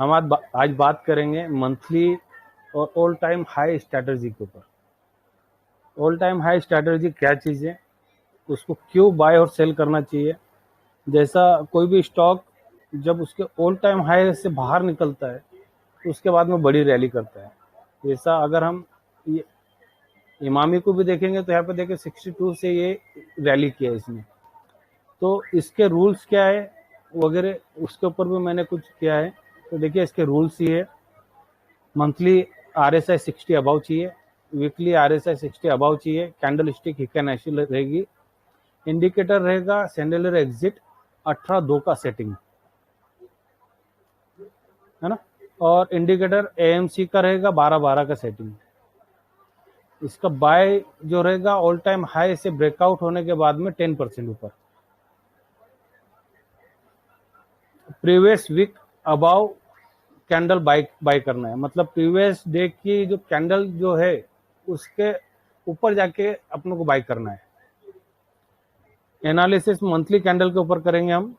हम आज बात करेंगे मंथली और ऑल टाइम हाई स्ट्रैटेजी के ऊपर। ऑल टाइम हाई स्ट्रैटेजी क्या चीज़ है, उसको क्यों बाय और सेल करना चाहिए। जैसा कोई भी स्टॉक जब उसके ऑल टाइम हाई से बाहर निकलता है उसके बाद में बड़ी रैली करता है। जैसा अगर हम ये इमामी को भी देखेंगे तो यहाँ पे देखें 62 से ये रैली किया इसने। तो इसके रूल्स क्या है वगैरह उसके ऊपर भी मैंने कुछ किया है। तो देखिए इसके रूल्स ये, मंथली RSI 60 अबाउ चाहिए, वीकली RSI 60 अबाउ चाहिए, कैंडल स्टिक हिक एंड ऐसी रहेगी, इंडिकेटर रहेगा सैंडलर एग्जिट 18-2 का सेटिंग है ना, और इंडिकेटर AMC का रहेगा 12-12 का सेटिंग। इसका बाय जो रहेगा ऑल टाइम हाई से ब्रेकआउट होने के बाद में 10% ऊपर, previous week above candle buy करना है। मतलब प्रीवियस डे की जो कैंडल जो है उसके ऊपर जाके अपने को बाय करना है। एनालिसिस मंथली कैंडल के ऊपर करेंगे हम।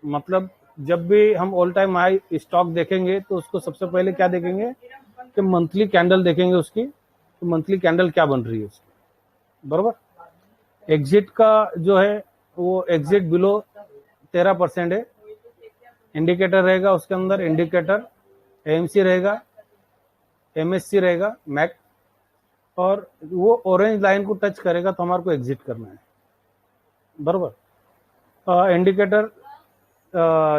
मतलब जब भी हम ऑल टाइम हाई स्टॉक देखेंगे तो उसको सबसे पहले क्या देखेंगे कि मंथली कैंडल देखेंगे उसकी, तो मंथली कैंडल क्या बन रही है उसकी, बरोबर। एग्जिट का जो है वो एग्जिट बिलो 13% है, इंडिकेटर रहेगा उसके अंदर, इंडिकेटर AMC रहेगा, MSC रहेगा मैक, और वो ऑरेंज लाइन को टच करेगा तो हमारे को एग्जिट करना है, बरोबर। इंडिकेटर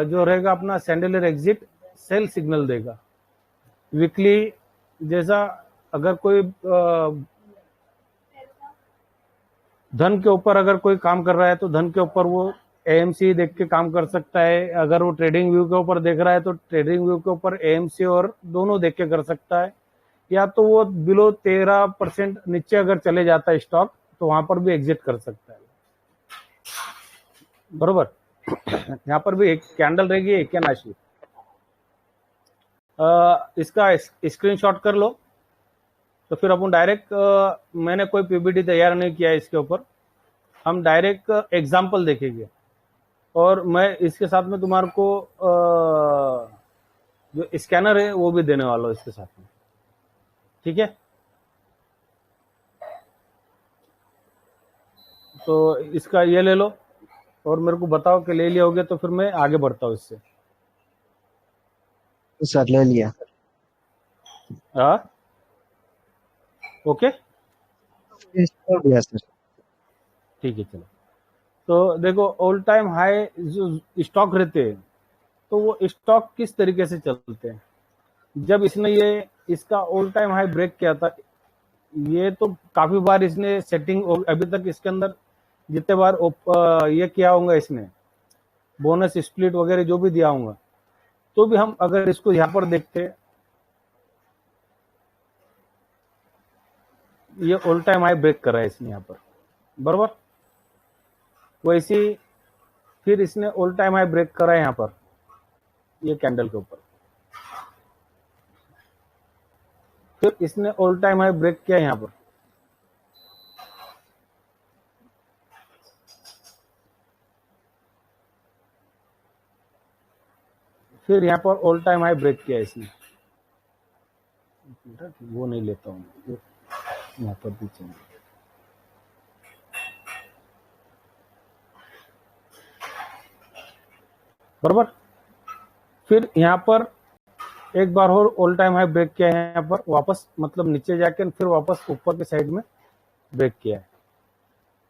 जो रहेगा अपना सैंडलर एग्जिट सेल सिग्नल देगा। वीकली जैसा अगर कोई धन के ऊपर अगर कोई काम कर रहा है तो धन के ऊपर वो AMC देख के काम कर सकता है। अगर वो ट्रेडिंग व्यू के ऊपर देख रहा है तो ट्रेडिंग व्यू के ऊपर AMC और दोनों देख के कर सकता है। या तो वो बिलो 13% नीचे अगर चले जाता है स्टॉक तो वहां पर भी एग्जिट कर सकता है, बरोबर। यहाँ पर भी एक कैंडल रहेगी एक नाशी। इसका स्क्रीनशॉट कर लो। तो फिर अपन डायरेक्ट मैंने कोई PPT तैयार नहीं किया है इसके ऊपर, हम डायरेक्ट एग्जाम्पल देखेंगे। और मैं इसके साथ में तुम्हारे को जो स्कैनर है वो भी देने वाला हूँ इसके साथ में, ठीक है। तो इसका ये ले लो और मेरे को बताओ कि ले लिया होगे तो फिर मैं आगे बढ़ता हूँ इससे। सर ले लिया। ओके हो गया सर। ठीक है चलो। तो देखो ऑल टाइम हाई जो स्टॉक रहते हैं तो वो स्टॉक किस तरीके से चलते हैं। जब इसने ये इसका ऑल टाइम हाई ब्रेक किया था, ये तो काफी बार इसने सेटिंग अभी तक इसके अंदर जितने बार ये किया होगा इसने बोनस स्प्लिट वगैरह जो भी दिया होगा, तो भी हम अगर इसको यहाँ पर देखते ये ऑल टाइम हाई ब्रेक कर रहा है इसने यहाँ पर, बराबर। वैसे ही फिर इसने ऑल टाइम हाई ब्रेक करा है यहाँ पर ये कैंडल के ऊपर, फिर इसने ऑल टाइम हाई ब्रेक किया यहाँ पर, फिर यहाँ पर ऑल टाइम हाई ब्रेक किया इसने। वो नहीं लेता हूँ यहाँ पर भी चाहिए, बराबर। फिर यहाँ पर एक बार और ऑल टाइम हाई ब्रेक किया है यहाँ पर वापस, मतलब नीचे जाके फिर वापस ऊपर के साइड में ब्रेक किया है।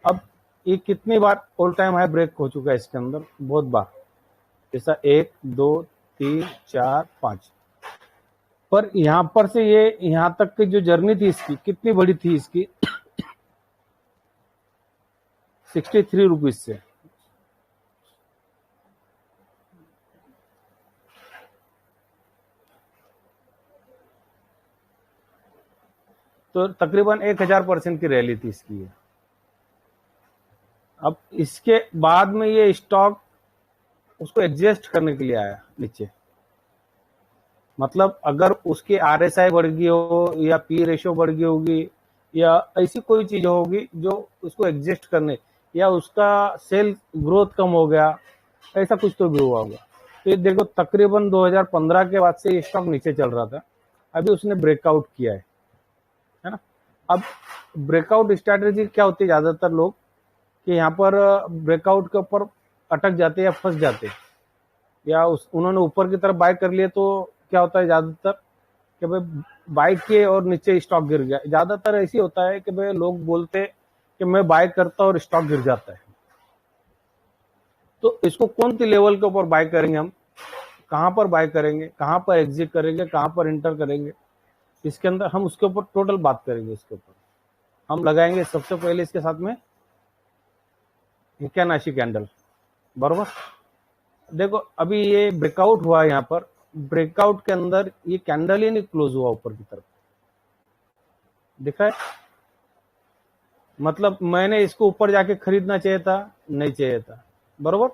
अब ये कितनी बार ऑल टाइम हाई ब्रेक हो चुका है इसके अंदर, बहुत बार, जैसा 1 2 3 4 5। पर यहाँ पर से ये यहाँ तक की जो जर्नी थी इसकी कितनी बड़ी थी इसकी 63 रुपीज से। तो तकरीबन 1000% की रैली थी इसकी। अब इसके बाद में ये स्टॉक उसको एडजस्ट करने के लिए आया नीचे। मतलब अगर उसकी RSI बढ़ गई हो या P रेशियो बढ़ गई होगी या ऐसी कोई चीज होगी जो उसको एडजस्ट करने, या उसका सेल ग्रोथ कम हो गया, ऐसा कुछ तो भी हुआ होगा। तो ये देखो तकरीबन 2015 के बाद से ये स्टॉक नीचे चल रहा था, अभी उसने ब्रेकआउट किया है ना। अब ब्रेकआउट स्ट्रैटेजी क्या होती है, ज्यादातर लोग कि यहाँ पर ब्रेकआउट के ऊपर अटक जाते हैं या फंस जाते हैं, या उन्होंने ऊपर की तरफ बाय कर लिए, तो क्या होता है ज्यादातर कि भाई बाय किए और नीचे स्टॉक गिर गया। ज्यादातर ऐसी होता है कि भाई लोग बोलते कि मैं बाय करता और स्टॉक गिर जाता है। तो इसको कौन सी लेवल के ऊपर बाय करेंगे हम, कहां पर बाय करेंगे, कहां पर एग्जिट करेंगे, कहां पर इंटर करेंगे, इसके अंदर हम उसके ऊपर टोटल बात करेंगे। इसके ऊपर हम लगाएंगे सबसे पहले इसके साथ में हिकानाशी कैंडल, बरोबर। देखो अभी ये ब्रेकआउट हुआ, यहाँ पर ब्रेकआउट के अंदर ये कैंडल ही नहीं क्लोज हुआ ऊपर की तरफ, दिखा है। मतलब मैंने इसको ऊपर जाके खरीदना चाहिए था, नहीं चाहिए था, बरोबर।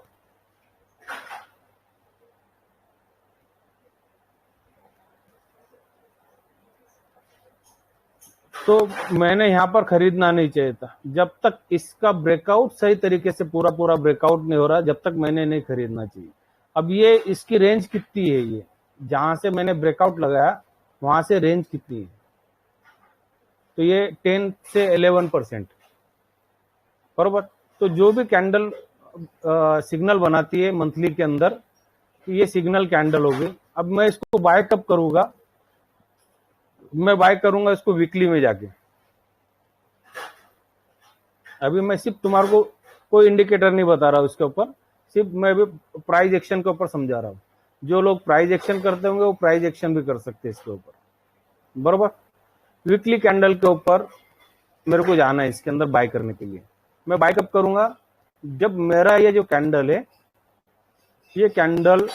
तो मैंने यहाँ पर खरीदना नहीं चाहिए था। जब तक इसका ब्रेकआउट सही तरीके से पूरा पूरा ब्रेकआउट नहीं हो रहा, जब तक मैंने नहीं खरीदना चाहिए। अब ये इसकी रेंज कितनी है, ये जहां से मैंने ब्रेकआउट लगाया वहां से रेंज कितनी है, तो ये 10 से 11%, बरोबर। तो जो भी कैंडल सिग्नल बनाती है मंथली के अंदर, तो ये सिग्नल कैंडल होगी। अब मैं इसको बाय कब करूंगा, मैं बाय करूंगा इसको वीकली में जाके। अभी मैं सिर्फ तुम्हारे को कोई इंडिकेटर नहीं बता रहा हूं इसके ऊपर, सिर्फ मैं भी प्राइस एक्शन के ऊपर समझा रहा हूं। जो लोग प्राइस एक्शन करते होंगे वो प्राइस एक्शन भी कर सकते हैं इसके ऊपर, बरोबर। वीकली कैंडल के ऊपर मेरे को जाना है इसके अंदर बाय करने के लिए। मैं बाय कब करूंगा, जब मेरा ये जो कैंडल है, ये कैंडल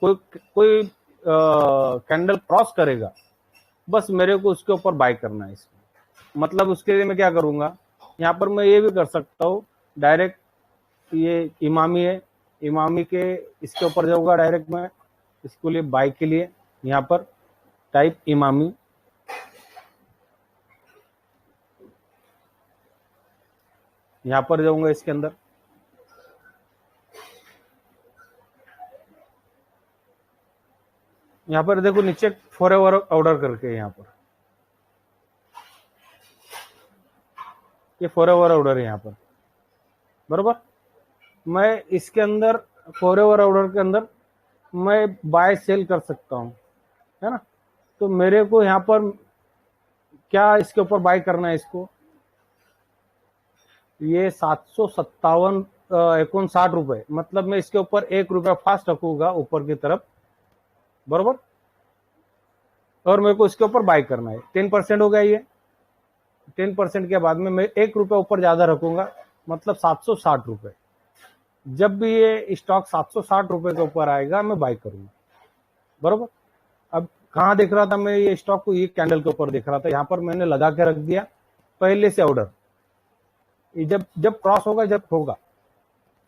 कोई कैंडल क्रॉस करेगा, बस मेरे को उसके ऊपर बाय करना है इसको। मतलब उसके लिए मैं क्या करूंगा, यहाँ पर मैं ये भी कर सकता हूँ डायरेक्ट, ये इमामी है, इमामी के इसके ऊपर जाऊंगा डायरेक्ट मैं इसको लिए बाय के लिए, यहाँ पर टाइप इमामी, यहाँ पर जाऊंगा इसके अंदर। यहाँ पर देखो नीचे फॉरएवर ऑर्डर करके, यहाँ पर ये फॉरएवर ऑर्डर है यहाँ पर, बरोबर। मैं इसके अंदर फॉरएवर ऑर्डर के अंदर मैं बाय सेल कर सकता हूँ, है ना। तो मेरे को यहाँ पर क्या इसके ऊपर बाय करना है इसको, ये 757 रुपए, मतलब मैं इसके ऊपर 1 रुपया फास्ट रखूंगा ऊपर की तरफ, बरोबर। और मेरे को इसके ऊपर बाय करना है, 10% हो गया ये। 10% के बाद में मैं 1 रुपया ऊपर ज्यादा रखूंगा, मतलब 760 रुपए। जब भी ये स्टॉक 760 रुपए के ऊपर आएगा मैं बाय करूंगा, बरोबर। अब कहाँ देख रहा था मैं ये स्टॉक को, ये कैंडल के ऊपर देख रहा था, यहाँ पर मैंने लगा के रख दिया पहले से ऑर्डर। जब जब क्रॉस होगा, जब होगा,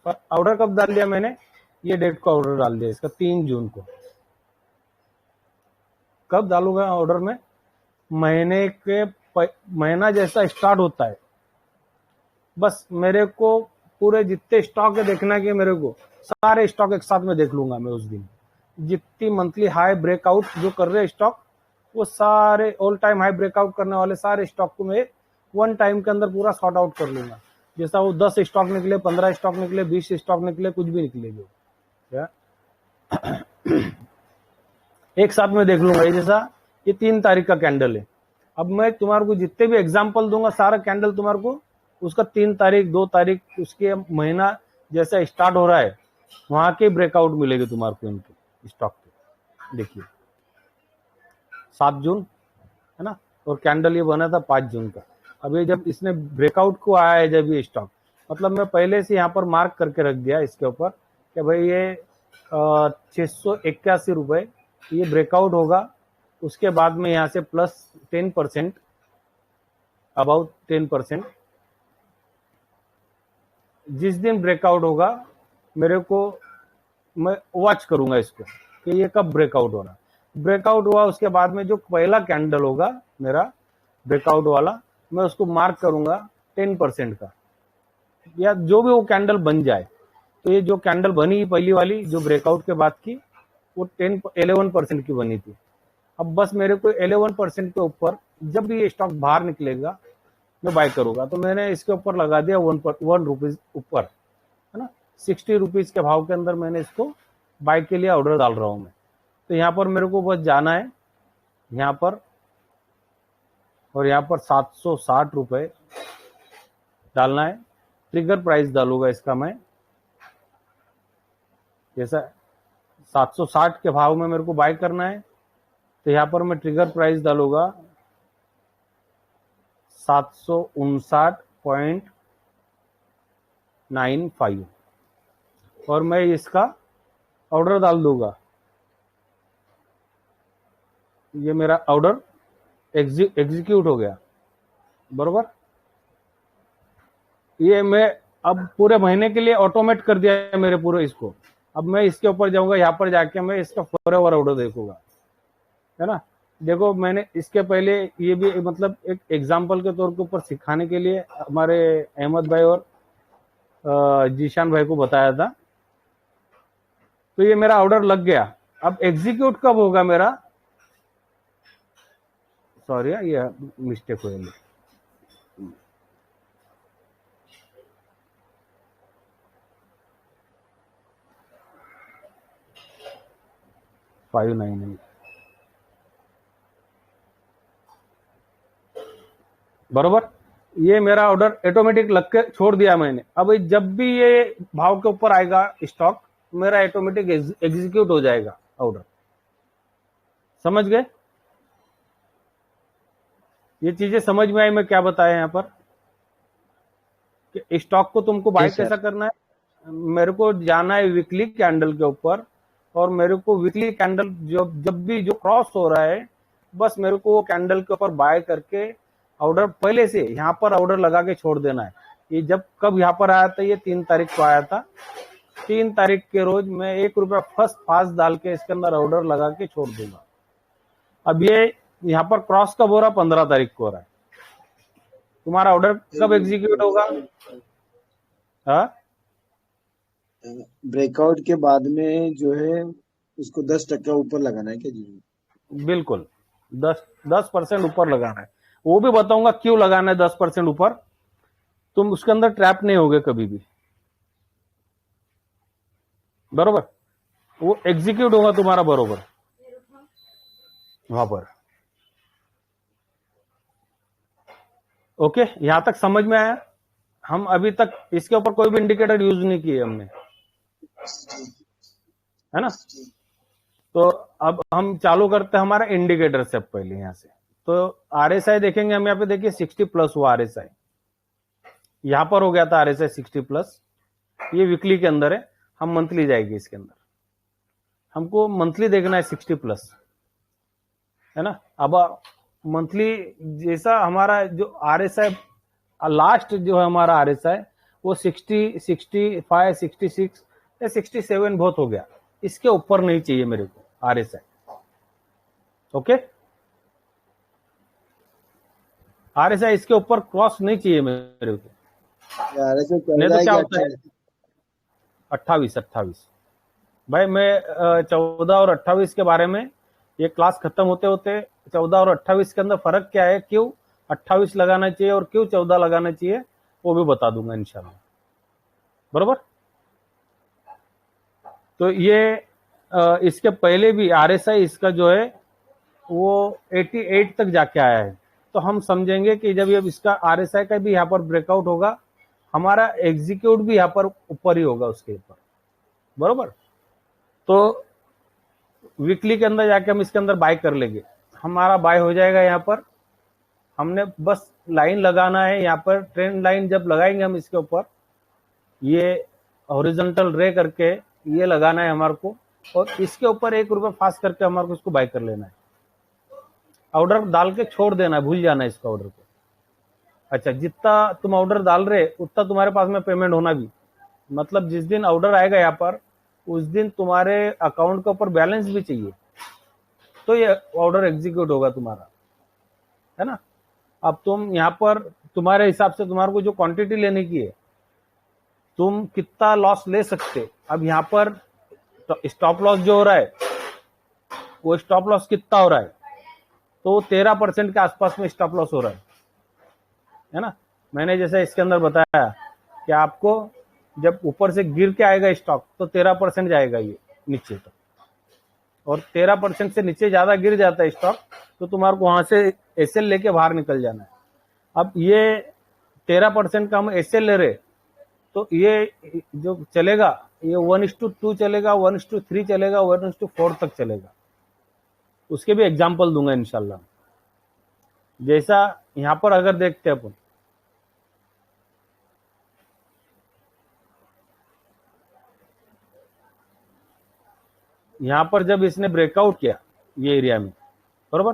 पर ऑर्डर कब डाल दिया मैंने, ये डेट को ऑर्डर डाल दिया इसका 3 जून को। कब डालूंगा ऑर्डर में, महीने के महीना जैसा स्टार्ट होता है, बस मेरे को पूरे जितने स्टॉक है देखना है कि मेरे को सारे स्टॉक एक साथ में देख लूंगा मैं उस दिन। जितनी मंथली हाई ब्रेकआउट जो कर रहे स्टॉक, वो सारे ऑल टाइम हाई ब्रेकआउट करने वाले सारे स्टॉक को मैं वन टाइम के अंदर पूरा सॉर्ट आउट कर लूंगा। जैसा वो 10 स्टॉक निकले, 15 स्टॉक निकले, 20 स्टॉक निकले, कुछ भी निकले जो, क्या एक साथ में देख लूंगा। ये जैसा ये 3 तारीख का कैंडल है, अब मैं तुम्हारे को जितने भी एग्जाम्पल दूंगा सारा कैंडल तुम्हारे को उसका 3 तारीख 2 तारीख उसके महीना जैसा स्टार्ट हो रहा है वहां के ब्रेकआउट मिलेगी तुम्हारे को इनके स्टॉक के। देखिए 7 जून है ना, और कैंडल ये बना था 5 जून का। अब ये जब इसने ब्रेकआउट को आया है, जब ये स्टॉक, मतलब मैं पहले से यहाँ पर मार्क करके रख दिया इसके ऊपर कि भाई ये 681 रुपए ये ब्रेकआउट होगा, उसके बाद में यहाँ से प्लस 10%, अबाउट 10%। जिस दिन ब्रेकआउट होगा मेरे को, मैं वॉच करूंगा इसको कि ये कब ब्रेकआउट हो रहा। ब्रेकआउट हुआ उसके बाद में जो पहला कैंडल होगा मेरा ब्रेकआउट वाला, मैं उसको मार्क करूंगा 10% का, या जो भी वो कैंडल बन जाए तो ये जो कैंडल बनी पहली वाली जो ब्रेकआउट के बाद की, वो 11% की बनी थी। अब बस मेरे को 11% के ऊपर जब भी ये स्टॉक बाहर निकलेगा मैं बाय करूंगा। तो मैंने इसके ऊपर लगा दिया 1 रुपीज ऊपर, है ना, 60 रुपीज के भाव के अंदर मैंने इसको बाय के लिए ऑर्डर डाल रहा हूं मैं। तो यहाँ पर मेरे को बस जाना है यहाँ पर, और यहाँ पर 760 रुपए डालना है। ट्रिगर प्राइस डालूंगा इसका मैं, जैसा 760 के भाव में मेरे को बाय करना है, तो यहाँ पर मैं ट्रिगर प्राइस डालूंगा 759.95 और मैं इसका ऑर्डर डाल दूंगा। ये मेरा ऑर्डर एग्जीक्यूट हो गया, बरोबर। ये मैं अब पूरे महीने के लिए ऑटोमेट कर दिया है मेरे पूरे इसको। अब मैं इसके ऊपर जाऊंगा, यहाँ पर जाके मैं इसका फॉरएवर ऑर्डर देखूंगा, है ना। देखो मैंने इसके पहले ये भी मतलब एक एग्जांपल के तौर के ऊपर सिखाने के लिए हमारे अहमद भाई और जीशान भाई को बताया था। तो ये मेरा ऑर्डर लग गया। अब एग्जीक्यूट कब होगा मेरा, सॉरी ये मिस्टेक हो गई। फाइव नाइन बरोबर। ये मेरा ऑर्डर ऑटोमेटिक लग के छोड़ दिया मैंने। अब जब भी ये भाव के ऊपर आएगा स्टॉक, मेरा ऑटोमेटिक एग्जीक्यूट हो जाएगा ऑर्डर। समझ गए? ये चीजें समझ में आई मैं क्या बताया यहाँ पर कि स्टॉक को तुमको बाय कैसा करना है। मेरे को जाना है वीकली कैंडल के ऊपर, और मेरे को वीकली कैंडल जब भी जो क्रॉस हो रहा है, बस मेरे को वो कैंडल के ऊपर बाय करके ऑर्डर पहले से यहाँ पर ऑर्डर लगा के छोड़ देना है। ये जब कब यहाँ पर आया था, ये 3 तारीख को आया था। 3 तारीख के रोज मैं 1 रुपया फर्स्ट पास डाल के इसके अंदर ऑर्डर लगा के छोड़ दूंगा। अब ये यहाँ पर क्रॉस कब हो रहा, 15 तारीख को हो रहा है। तुम्हारा ऑर्डर कब एग्जीक्यूट होगा? हाँ, ब्रेकआउट के बाद में जो है उसको 10% ऊपर लगाना है क्या जी? बिल्कुल 10% ऊपर लगाना है। वो भी बताऊंगा क्यों लगाना है 10% ऊपर। तुम उसके अंदर ट्रैप नहीं होगे कभी भी, बरोबर। वो एग्जीक्यूट होगा तुम्हारा बरोबर वहां पर। ओके, यहां तक समझ में आया? हम अभी तक इसके ऊपर कोई भी इंडिकेटर यूज नहीं किए हमने, है ना। तो अब हम चालू करते हैं हमारा इंडिकेटर से। पहले यहां से तो आरएसआई देखेंगे हम। यहाँ पे देखिए 60 प्लस हुआ आरएसआई, यहां पर हो गया था आरएसआई 60 प्लस। ये वीकली के अंदर है, हम मंथली जाएगी इसके अंदर। हमको मंथली देखना है 60 प्लस, है ना। अब मंथली जैसा हमारा जो आरएसआई लास्ट जो है हमारा आरएसआई वो 60, 65, 66 या 67 बहुत हो गया। इसके ऊपर नहीं चाहिए मेरे को आरएसआई। ओके, आरएसआई इसके ऊपर क्रॉस नहीं चाहिए मेरे को। नहीं तो क्या होता है 28 भाई, मैं 14 और 28 के बारे में, ये क्लास खत्म होते होते 14 और 28 के अंदर फर्क क्या है, क्यों 28 लगाना चाहिए और क्यों 14 लगाना चाहिए, वो भी बता दूंगा इंशाल्लाह, बरोबर। तो ये इसके पहले भी आरएसआई इसका जो है वो 88 तक जाके आया है। तो हम समझेंगे कि जब ये इसका आरएसआई का भी यहाँ पर ब्रेकआउट होगा, हमारा एग्जीक्यूट भी यहाँ पर ऊपर ही होगा उसके ऊपर, बरोबर। तो वीकली के अंदर जाके हम इसके अंदर बाय कर लेंगे। हमारा बाय हो जाएगा यहाँ पर। हमने बस लाइन लगाना है यहाँ पर, ट्रेंड लाइन जब लगाएंगे हम इसके ऊपर, ये हॉरिजॉन्टल रे करके ये लगाना है हमारे को, और इसके ऊपर 1 रुपया फास्ट करके हमारे को इसको बाय कर लेना है। ऑर्डर डाल के छोड़ देना है, भूल जाना है इसका ऑर्डर को। अच्छा, जितना तुम ऑर्डर डाल रहे उतना तुम्हारे पास में पेमेंट होना भी, मतलब जिस दिन ऑर्डर आएगा यहाँ पर उस दिन तुम्हारे अकाउंट के ऊपर बैलेंस भी चाहिए, तो ये ऑर्डर एग्जीक्यूट होगा तुम्हारा, है ना। अब तुम यहाँ पर तुम्हारे हिसाब से तुम्हारे को जो क्वांटिटी लेने की है, तुम कितना लॉस ले सकते। अब यहाँ पर स्टॉप लॉस जो हो रहा है वो स्टॉप लॉस कितना हो रहा है, तो 13% के आसपास में स्टॉप लॉस हो रहा है ना। मैंने जैसे इसके अंदर बताया कि आपको जब ऊपर से गिर के आएगा स्टॉक तो 13% जाएगा ये नीचे तक, और 13% से नीचे ज्यादा गिर जाता है स्टॉक तो तुम्हारे को वहां से एसएल लेके बाहर निकल जाना है। अब ये 13% का हम एसएल ले रहे, तो ये जो चलेगा ये 1:2 चलेगा, 1:3 चलेगा, 1:4 तक चलेगा। उसके भी एग्जाम्पल दूंगा इंशाल्लाह। जैसा यहां पर अगर देखते हैं अपन, यहां पर जब इसने ब्रेकआउट किया ये एरिया में, बरोबर,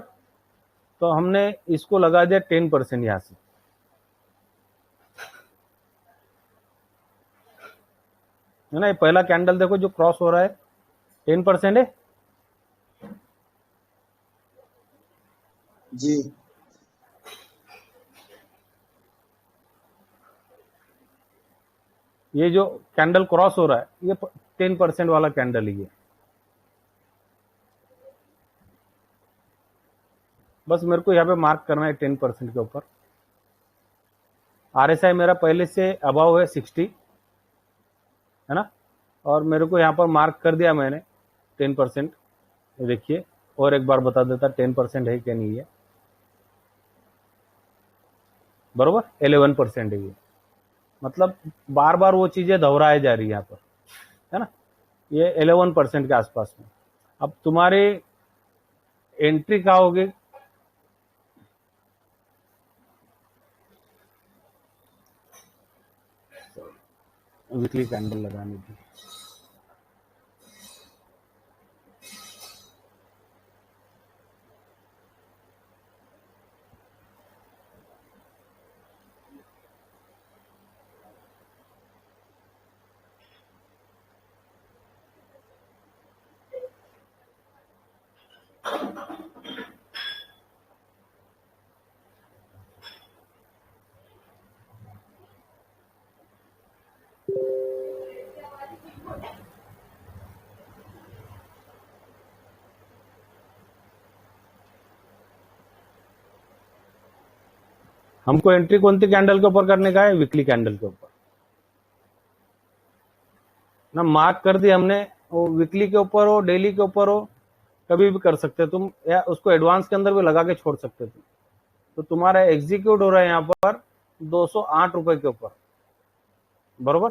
तो हमने इसको लगा दिया 10% यहां से, है ना। ये पहला कैंडल देखो जो क्रॉस हो रहा है 10% है जी। ये जो कैंडल क्रॉस हो रहा है ये 10% वाला कैंडल ही है। बस मेरे को यहाँ पे मार्क करना है 10% के ऊपर। आरएसआई मेरा पहले से अबाव है 60, है ना, और मेरे को यहाँ पर मार्क कर दिया मैंने 10%। देखिए और एक बार बता देता 10% है क्या नहीं है, बरोबर 11% है ये। मतलब बार बार वो चीजें दोहराई जा रही है यहाँ पर, है ना। ये 11% के आसपास में। अब तुम्हारी एंट्री कहाँ होगी, वीकली कैंडल लगानी थी। हमको एंट्री कौन सी कैंडल के ऊपर करने का है, वीकली कैंडल के ऊपर ना। मार्क कर दी हमने, वो वीकली के ऊपर हो, डेली के ऊपर हो, कभी भी कर सकते तुम, या उसको एडवांस के अंदर भी लगा के छोड़ सकते तुम। तो तुम्हारा एग्जीक्यूट हो रहा है यहाँ पर 208 रुपए के ऊपर, बरोबर।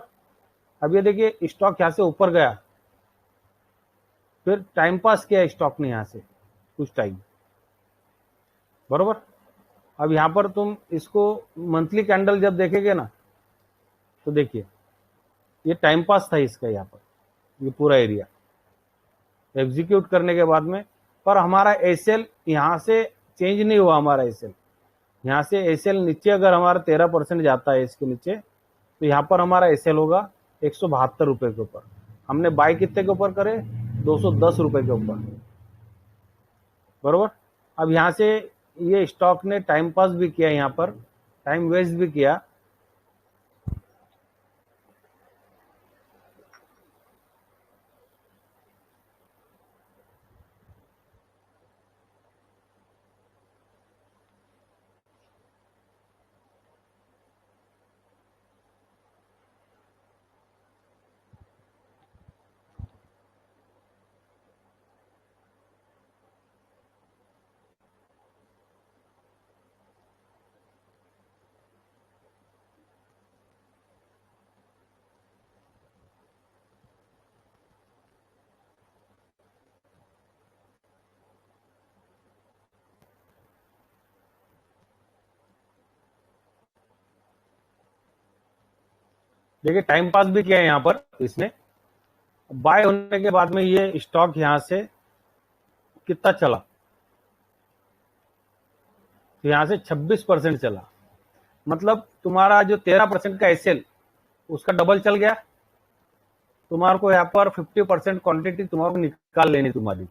अब ये देखिए स्टॉक यहाँ से ऊपर गया, फिर टाइम पास किया स्टॉक ने यहाँ से कुछ टाइम, बरोबर। अब यहाँ पर तुम इसको मंथली कैंडल जब देखेंगे ना, तो देखिए ये टाइम पास था इसका यहाँ पर, ये पूरा एरिया एग्जीक्यूट करने के बाद में, पर हमारा एसएल यहाँ से चेंज नहीं हुआ। हमारा एसएल यहाँ से एसएल नीचे अगर हमारा 13% जाता है इसके नीचे, तो यहाँ पर हमारा एसएल होगा 172 रुपए के ऊपर। हमने बाय कितने के ऊपर करे, 210 रुपए के ऊपर, बरोबर। अब यहाँ से ये स्टॉक ने टाइम पास भी किया, यहाँ पर टाइम वेस्ट भी किया। देखिए टाइम पास भी किया है यहाँ पर इसने। बाय होने के बाद में ये स्टॉक यहाँ से कितना चला, तो यहाँ से 26% चला। मतलब तुम्हारा जो 13% का एसएल उसका डबल चल गया। तुम्हारे को यहाँ पर 50% क्वांटिटी तुम्हारे को निकाल लेनी तुम्हारी।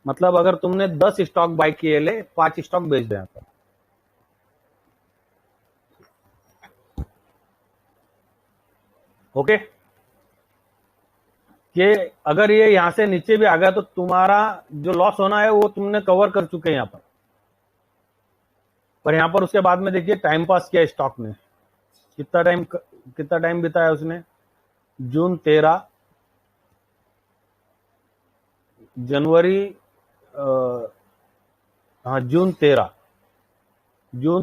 मतलब अगर तुमने 10 स्टॉक बाय किए ले, 5 स्टॉक बेच दो यहाँ पर। ओके, कि अगर ये यहां से नीचे भी आ गया तो तुम्हारा जो लॉस होना है वो तुमने कवर कर चुके हैं यहां पर यहां पर उसके बाद में देखिए टाइम पास किया स्टॉक ने, कितना टाइम बिताया उसने, जून 13, जनवरी, हाँ जून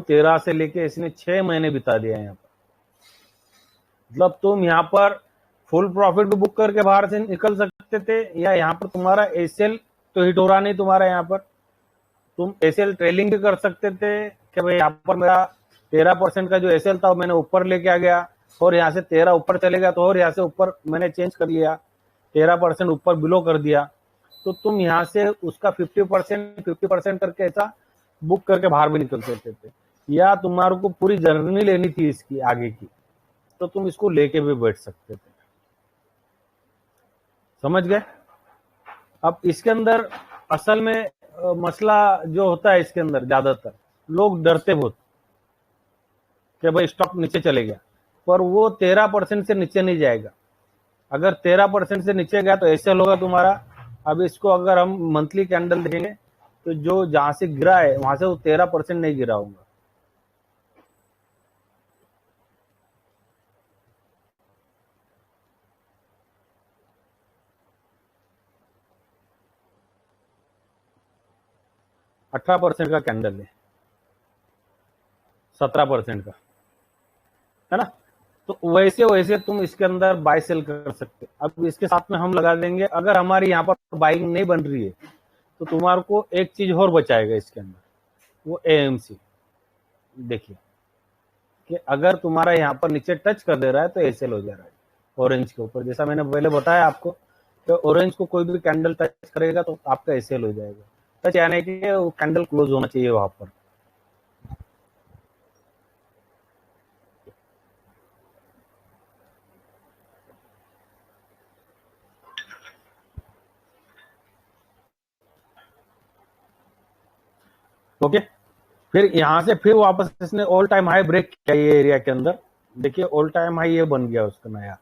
13 से लेके इसने 6 महीने बिता दिया यहाँ पर। मतलब तुम यहाँ पर फुल प्रॉफिट भी बुक करके बाहर से निकल सकते थे, या यहाँ पर तुम्हारा एसएल तो हिट हो रहा नहीं तुम्हारा, यहाँ पर तुम एसएल ट्रेलिंग भी कर सकते थे कि भाई यहाँ पर मेरा 13% का जो एसएल था वो मैंने ऊपर लेके आ गया, और यहाँ से 13 ऊपर चले गया तो और यहाँ से ऊपर मैंने चेंज कर लिया, 13% ऊपर बिलो कर दिया, तो तुम यहाँ से उसका 50% करके ऐसा बुक करके बाहर भी निकल सकते थे। या तुम्हारे को पूरी जर्नी लेनी थी इसकी आगे की, तो तुम इसको लेके भी बैठ सकते थे। समझ गए? अब इसके अंदर असल में मसला जो होता है इसके अंदर, ज्यादातर लोग डरते बहुत कि भाई स्टॉक नीचे चले गया, पर वो 13% से नीचे नहीं जाएगा। अगर 13% से नीचे गया तो ऐसे होगा तुम्हारा। अब इसको अगर हम मंथली कैंडल देखेंगे तो जो जहां से गिरा है वहां से वो 13% नहीं गिरा होगा। अठारह परसेंट का कैंडल है, 17% का, है ना? तो वैसे वैसे तुम इसके अंदर बाय सेल कर सकते। अब इसके साथ में हम लगा देंगे, अगर हमारी यहाँ पर बाइंग नहीं बन रही है तो तुम्हारे को एक चीज और बचाएगा इसके अंदर, वो एएमसी। देखिए कि अगर तुम्हारा यहाँ पर नीचे टच कर दे रहा है तो एसएल हो जा रहा है ऑरेंज के ऊपर, जैसा मैंने पहले बताया आपको, तो ऑरेंज को कोई भी कैंडल टच करेगा तो आपका एसएल हो जाएगा। टच यानी कि वो कैंडल क्लोज होना चाहिए वहां पर। ओके, फिर यहां से फिर वापस इसने ऑल टाइम हाई ब्रेक किया ये एरिया के अंदर। देखिए ऑल टाइम हाई ये बन गया उसका नया।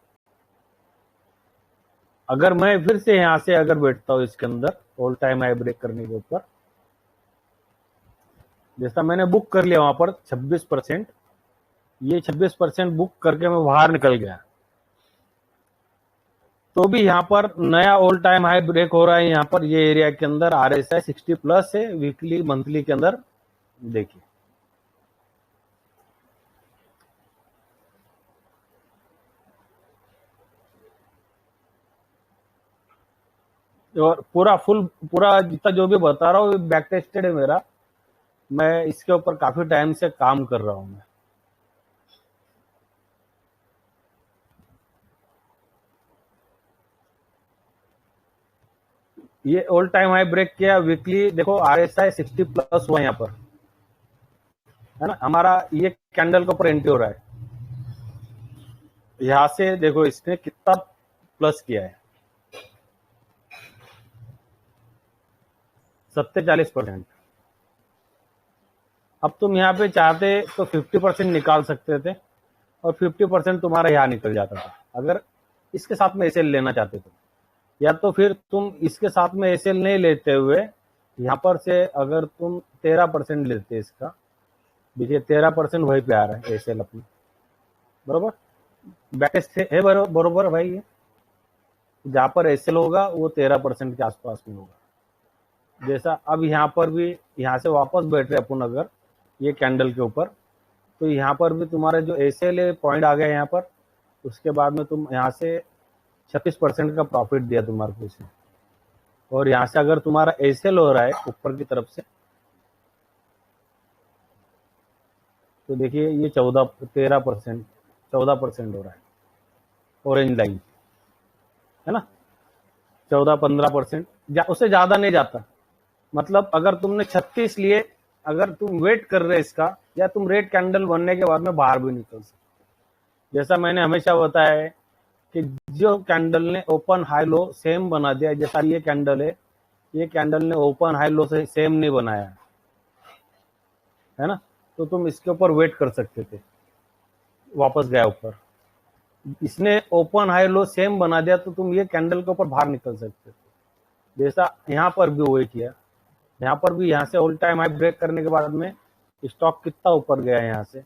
अगर मैं फिर से यहां से अगर बैठता हूं इसके अंदर ऑल टाइम हाई ब्रेक करने के ऊपर, जैसा मैंने बुक कर लिया वहां पर 26%, ये 26% बुक करके मैं बाहर निकल गया, तो भी यहाँ पर नया ऑल टाइम हाई ब्रेक हो रहा है। यहाँ पर ये एरिया के अंदर आरएसआई 60 प्लस है वीकली मंथली के अंदर। देखिए और पूरा जितना जो भी बता रहा हूँ बैक टेस्टेड है मेरा, मैं इसके ऊपर काफी टाइम से काम कर रहा हूं मैं। ये ऑल टाइम हाई ब्रेक किया वीकली, देखो आरएसआई 60 प्लस हुआ यहाँ पर, है ना? हमारा ये कैंडल के ऊपर एंट्री हो रहा है, यहां से देखो इसने कितना प्लस किया है, 47%। अब तुम यहाँ पे चाहते तो 50% निकाल सकते थे और 50% तुम्हारा यहाँ निकल जाता था अगर इसके साथ में एसएल लेना चाहते थे। या तो फिर तुम इसके साथ में एसएल नहीं लेते हुए यहाँ पर से अगर तुम 13% लेते इसका, देखिए 13% वहीं पे आ रहा है एसएल अपनी, बरोबर बैक है बरोबर भाई। ये जहां पर एसएल होगा वो 13% के आसपास में होगा। जैसा अब यहाँ पर भी यहाँ से वापस बैठ रहे अपन अगर ये कैंडल के ऊपर, तो यहाँ पर भी तुम्हारे जो एसएल है पॉइंट आ गया यहाँ पर, उसके बाद में तुम यहाँ से 36% का प्रॉफिट दिया तुम्हारे को इसमें। और यहाँ से अगर तुम्हारा एसएल हो रहा है ऊपर की तरफ से, तो देखिए ये 14% हो रहा है ऑरेंज लाइन, है ना? 14-15%, उससे ज्यादा नहीं जाता। मतलब अगर तुमने 36 लिए, अगर तुम वेट कर रहे इसका, या तुम रेड कैंडल बनने के बाद में बाहर भी निकल सकते। जैसा मैंने हमेशा बताया है कि जो कैंडल ने ओपन हाई लो सेम बना दिया, जैसा ये कैंडल है, ये कैंडल ने ओपन हाई लो से सेम नहीं बनाया, है ना? तो तुम इसके ऊपर वेट कर सकते थे, वापस गया ऊपर, इसने ओपन हाई लो सेम बना दिया तो तुम ये कैंडल के ऊपर बाहर निकल सकते थे, जैसा यहाँ पर भी वही किया। यहाँ पर भी यहाँ से ऑल टाइम हाई ब्रेक करने के बाद में स्टॉक कितना ऊपर गया है यहाँ से।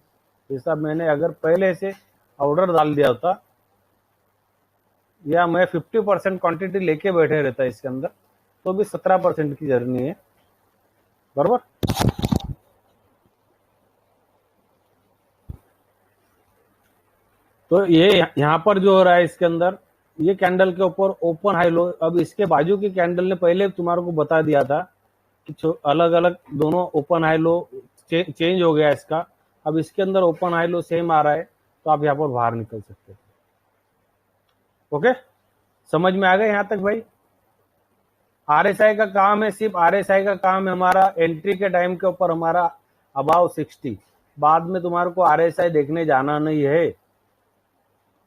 जैसा मैंने अगर पहले से ऑर्डर डाल दिया होता या मैं 50% क्वांटिटी लेके बैठे रहता इसके अंदर तो भी 17% की जर्नी है, बराबर। तो ये यहाँ पर जो हो रहा है इसके अंदर, ये कैंडल के ऊपर ओपन हाई लो, अब इसके बाजू की कैंडल ने पहले तुम्हारे को बता दिया था कि अलग अलग दोनों ओपन हाई लो चेंज हो गया इसका। अब इसके अंदर ओपन हाई लो सेम आ रहा है तो आप यहाँ पर बाहर निकल सकते हैं। ओके, समझ में आ गया यहाँ तक भाई। आरएसआई का काम है, सिर्फ आरएसआई का काम है हमारा एंट्री के टाइम के ऊपर हमारा अबाव 60, बाद में तुम्हारे को आरएसआई देखने जाना नहीं है।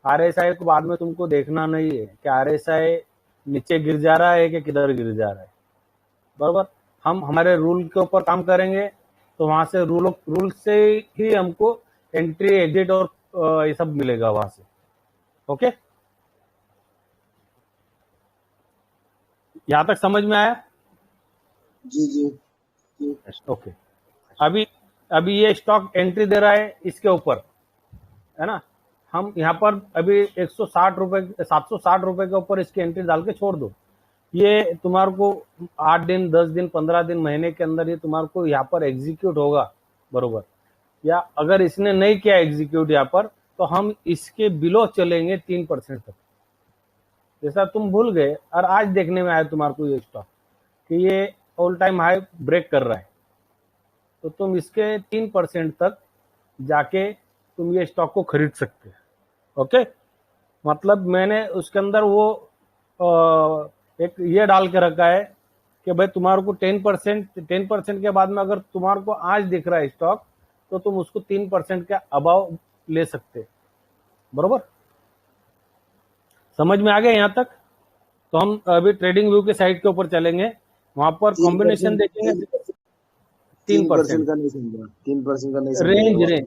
आरएसआई को बाद में तुमको देखना नहीं है कि आरएसआई नीचे गिर जा रहा है कि किधर गिर जा रहा है, बराबर। हम हमारे रूल के ऊपर काम करेंगे तो वहां से रूल से ही हमको एंट्री एग्जिट और ये सब मिलेगा वहां से। ओके, यहां तक समझ में आया? जी जी। ओके, अभी अभी ये स्टॉक एंट्री दे रहा है इसके ऊपर, है ना। हम यहाँ पर अभी 160 रुपए 760 रुपए के ऊपर इसकी एंट्री डाल के छोड़ दो। ये तुम्हारे को 8 दिन 10 दिन 15 दिन महीने के अंदर ये तुम्हारे को यहाँ पर एग्जीक्यूट होगा, बरोबर। या अगर इसने नहीं किया एग्जीक्यूट यहाँ पर तो हम इसके बिलो चलेंगे 3% तक। जैसा तुम भूल गए और आज देखने में आया तुम्हारे को ये स्टॉक कि ये ऑल टाइम हाई ब्रेक कर रहा है, तो तुम इसके 3% तक जाके तुम ये स्टॉक को खरीद सकते हैं। ओके, मतलब मैंने उसके अंदर वो एक ये डाल के रखा है कि भाई तुम्हारे को 10% के बाद में अगर तुम्हारे को आज दिख रहा है स्टॉक तो तुम उसको 3% के अबाव ले सकते, बरोबर। समझ में आ गया यहाँ तक? तो हम अभी ट्रेडिंग व्यू के साइड के ऊपर चलेंगे, वहां पर कॉम्बिनेशन देखेंगे। 3% का नहीं समझा, 3% का नहीं समझा रेंज दोबारा। रेंज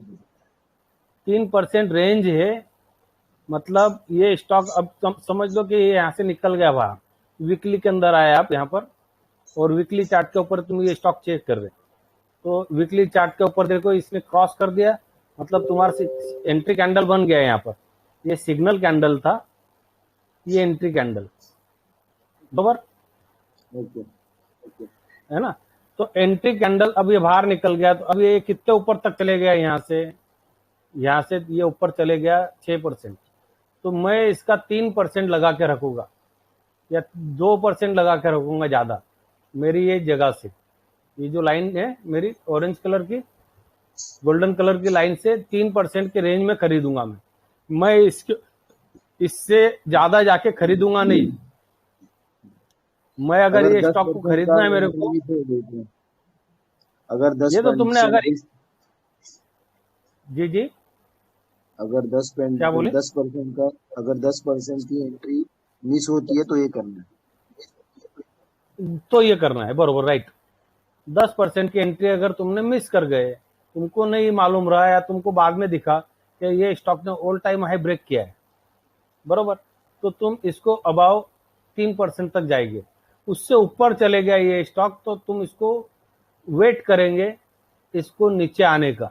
3% रेंज है, मतलब ये स्टॉक अब समझ लो कि ये यहाँ से निकल गया बाहर, वीकली के अंदर आए आप यहाँ पर और वीकली चार्ट के ऊपर तुम ये स्टॉक चेक कर रहे, तो वीकली चार्ट के ऊपर देखो इसने क्रॉस कर दिया, मतलब तुम्हारा एंट्री कैंडल बन गया है यहाँ पर। ये सिग्नल कैंडल था, ये एंट्री कैंडल, बराबर ओके। है ना। तो एंट्री कैंडल अब ये बाहर निकल गया, तो अब ये कितने ऊपर तक चले गया, यहाँ से ये ऊपर चले गया 6%। तो मैं इसका 3% लगा के रखूंगा या 2% लगा के रखूंगा ज्यादा, मेरी ये जगह से, ये जो लाइन है मेरी ऑरेंज कलर की गोल्डन कलर की लाइन से 3% के रेंज में खरीदूंगा मैं इससे ज्यादा जाके खरीदूंगा नहीं। मैं अगर ये स्टॉक को 10% का खरीदना है मेरे एंट्री को, भी तो देते हैं। अगर ये तो तुमने 10% अगर, जी जी अगर क्या बोले, 10% का, अगर 10% की एंट्री मिस होती है तो ये करना है। तो ये करना है, बरोबर, राइट। 10% की एंट्री अगर तुमने मिस कर गए, तुमको नहीं मालूम रहा या तुमको बाद में दिखा कि ये स्टॉक ने ऑल टाइम हाई ब्रेक किया है, बरोबर, तो तुम इसको अबाव 3% तक जाएंगे। उससे ऊपर चले गया ये स्टॉक तो तुम इसको वेट करेंगे इसको नीचे आने का,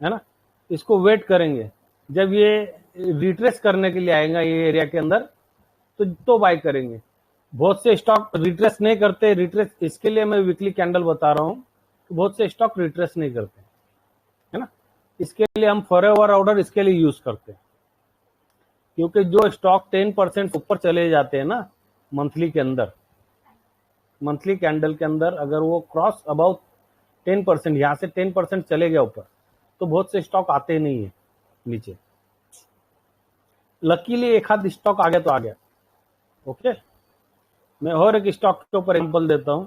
है ना। इसको वेट करेंगे, जब ये रिट्रेस करने के लिए आएगा ये एरिया के अंदर तो बाय करेंगे। बहुत से स्टॉक रिट्रेस नहीं करते, रिट्रेस इसके लिए मैं वीकली कैंडल बता रहा हूं, बहुत से स्टॉक रिट्रेस नहीं करते, है ना। इसके लिए हम फॉरएवर ऑर्डर इसके लिए यूज करते हैं, क्योंकि जो स्टॉक 10% ऊपर चले जाते हैं ना मंथली के अंदर, मंथली कैंडल के अंदर अगर वो क्रॉस अबाउट 10%, यहां से 10% चले गया ऊपर तो बहुत से स्टॉक आते नहीं है नीचे। लकीली एक हाथ स्टॉक आ गया तो आ गया। ओके, मैं और एक स्टॉक के ऊपर एग्जांपल देता हूं।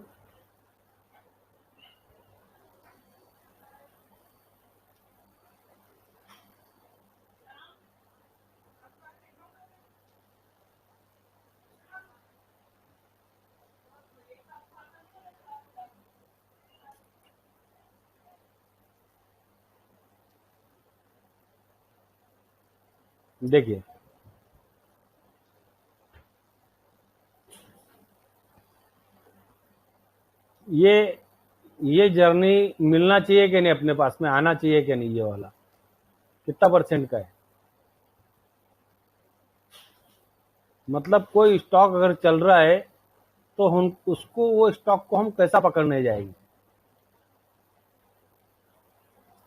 देखिए ये ये जर्नी मिलना चाहिए कि नहीं, अपने पास में आना चाहिए कि नहीं, ये वाला कितना परसेंट का है। मतलब कोई स्टॉक अगर चल रहा है तो हम उसको, वो स्टॉक को हम कैसा पकड़ने जाएंगे।